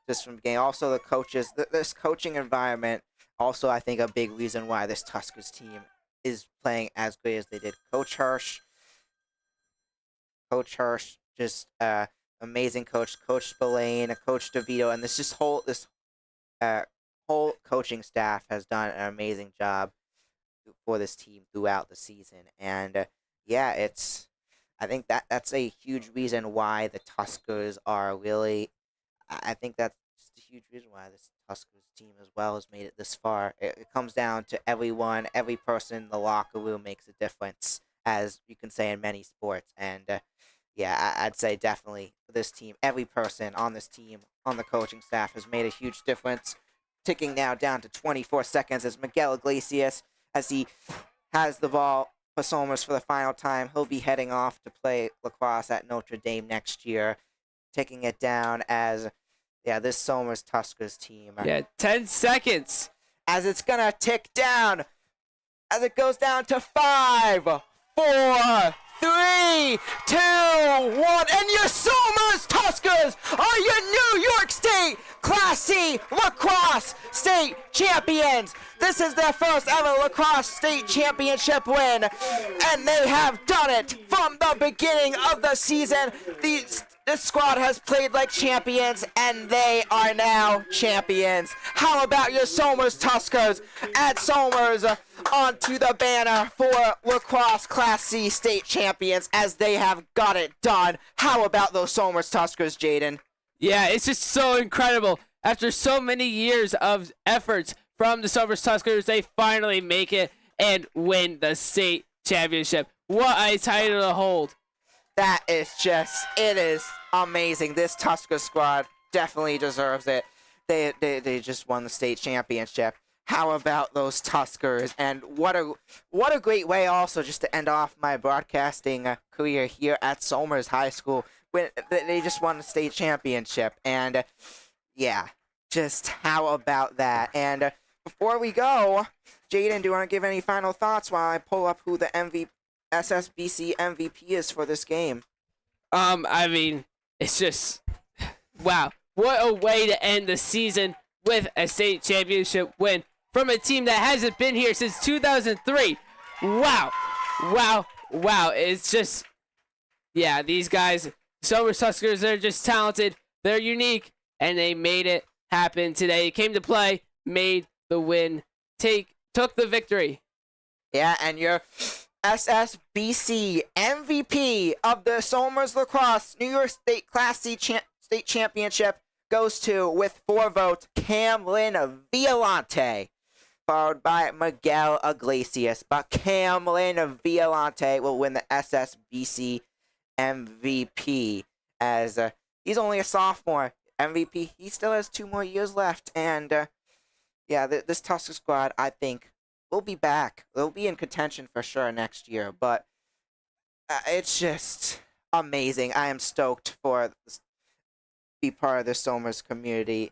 just from the game. Also, the coaches, this coaching environment, also I think a big reason why this Tuskers team is playing as great as they did. Coach Hirsch, just amazing coach. Coach Spillane, Coach DeVito, and this whole coaching staff has done an amazing job for this team throughout the season. And yeah, I think that's a huge reason why the Tuskers are really. I think that's just a huge reason why this Tuskers team as well has made it this far. It comes down to everyone, every person in the locker room makes a difference, as you can say in many sports. And yeah, I'd say definitely this team, every person on this team, on the coaching staff, has made a huge difference. Ticking now down to 24 seconds as Miguel Iglesias, as he has the ball for Somers for the final time. He'll be heading off to play lacrosse at Notre Dame next year. Taking it down as, yeah, this Somers Tuskers team. Yeah, 10 seconds. As it's going to tick down. As it goes down to 5, 4, 3, 2, 1. And your Somers Tuskers are your New York State Class C Lacrosse State Champions. This is their first ever Lacrosse State Championship win, and they have done it from the beginning of the season. This squad has played like champions, and they are now champions. How about your Somers Tuskers? Add Somers onto the banner for Lacrosse Class C State Champions, as they have got it done. How about those Somers Tuskers, Jayden? Yeah, it's just so incredible. After so many years of efforts from the Somers Tuskers, they finally make it and win the state championship. What a title to hold. That is it is amazing. This Tusker squad definitely deserves it. They just won the state championship. How about those Tuskers? And what a great way also just to end off my broadcasting career here at Somers High School. When they just won the state championship. And yeah, just how about that? And before we go, Jayden, do you want to give any final thoughts while I pull up who the SSBC MVP is for this game? I mean, it's just, wow. What a way to end the season with a state championship win from a team that hasn't been here since 2003. Wow. It's just, yeah, these guys, Somers Tuskers, they're just talented. They're unique, and they made it happen today. Came to play, made the win, took the victory. Yeah, and your SSBC MVP of the Somers Lacrosse New York State Class C State Championship goes to, with 4 votes, Camlin Violante, followed by Miguel Iglesias. But Camlin Violante will win the SSBC MVP, as he's only a sophomore. MVP, he still has 2 more years left. And yeah, this Tusker squad, I think, will be back. They'll be in contention for sure next year. But it's just amazing. I am stoked for be part of the Somers community,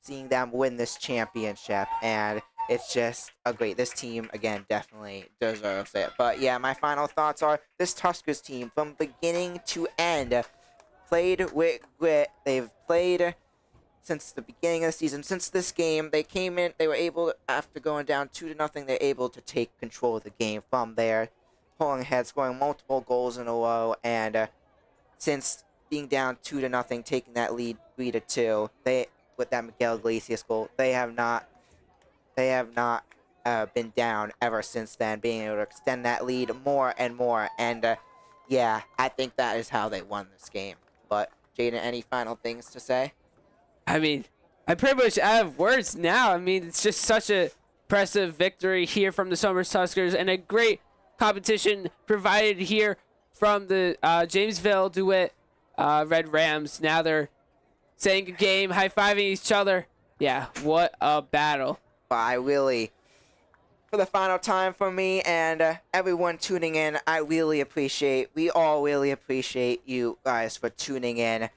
seeing them win this championship, and it's just this team, again, definitely deserves it. But yeah, my final thoughts are, this Tuskers team, from beginning to end, played with grit. They've played since the beginning of the season. Since this game, they came in, they were able, after going down 2-0, they're able to take control of the game from there, pulling ahead, scoring multiple goals in a row, and since being down 2-0, taking that lead 3-2, with that Miguel Iglesias goal, they have not been down ever since then, being able to extend that lead more and more. And yeah, I think that is how they won this game. But Jayden, any final things to say? I mean, I pretty much out of words now. I mean, it's just such a impressive victory here from the Somers Tuskers, and a great competition provided here from the Jamesville-DeWitt Red Rams. Now they're saying good game, high-fiving each other. Yeah, what a battle. For the final time for me and everyone tuning in, we all really appreciate you guys for tuning in.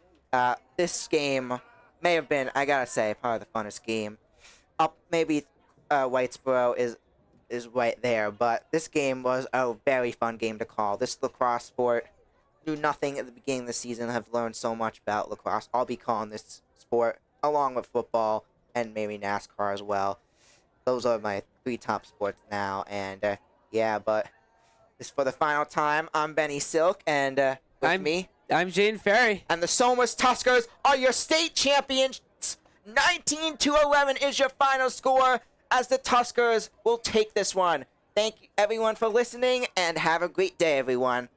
This game may have been, I gotta say, probably the funnest game. Maybe Whitesboro is right there, but this game was a very fun game to call. This lacrosse sport, knew nothing at the beginning of the season, have learned so much about lacrosse. I'll be calling this sport along with football and maybe NASCAR as well. Those are my 3 top sports now, and yeah, but this for the final time. I'm Benny Silk, and I'm Jayden Ferry, and the Somers Tuskers are your state champions. 19-11 is your final score, as the Tuskers will take this one. Thank you everyone for listening, and have a great day, everyone.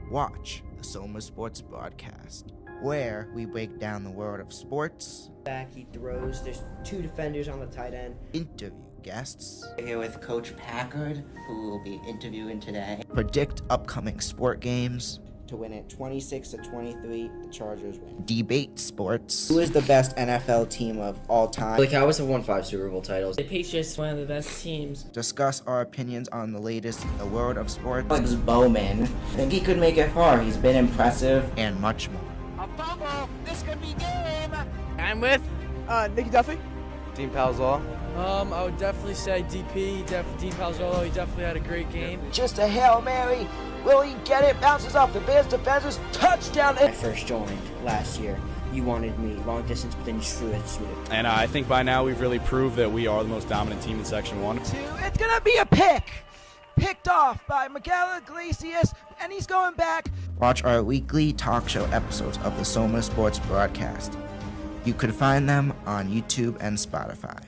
Watch the Somers Sports Broadcast, where we break down the world of sports. Back, he throws. There's 2 defenders on the tight end. Interview guests. We're here with Coach Packard, who will be interviewing today. Predict upcoming sport games. to win it 26-23. The Chargers win. Debate sports. Who is the best NFL team of all time? The Cowboys have won 5 Super Bowl titles. The Patriots, one of the best teams. Discuss our opinions on the latest in the world of sports. Alex Bowman. I think he could make it far. He's been impressive. And much more. A fumble. This could be game. I'm with Nicky Duffy. Dean Palzall. I would definitely say DP. Dean Palzolo. He definitely had a great game. Just a Hail Mary. Will he get it? Bounces off the Bears defenders. Touchdown. When I first joined last year, you wanted me long distance, but then you threw it. And I think by now we've really proved that we are the most dominant team in Section 1. It's going to be a pick. Picked off by Miguel Iglesias, and he's going back. Watch our weekly talk show episodes of the Soma Sports broadcast. You could find them on YouTube and Spotify.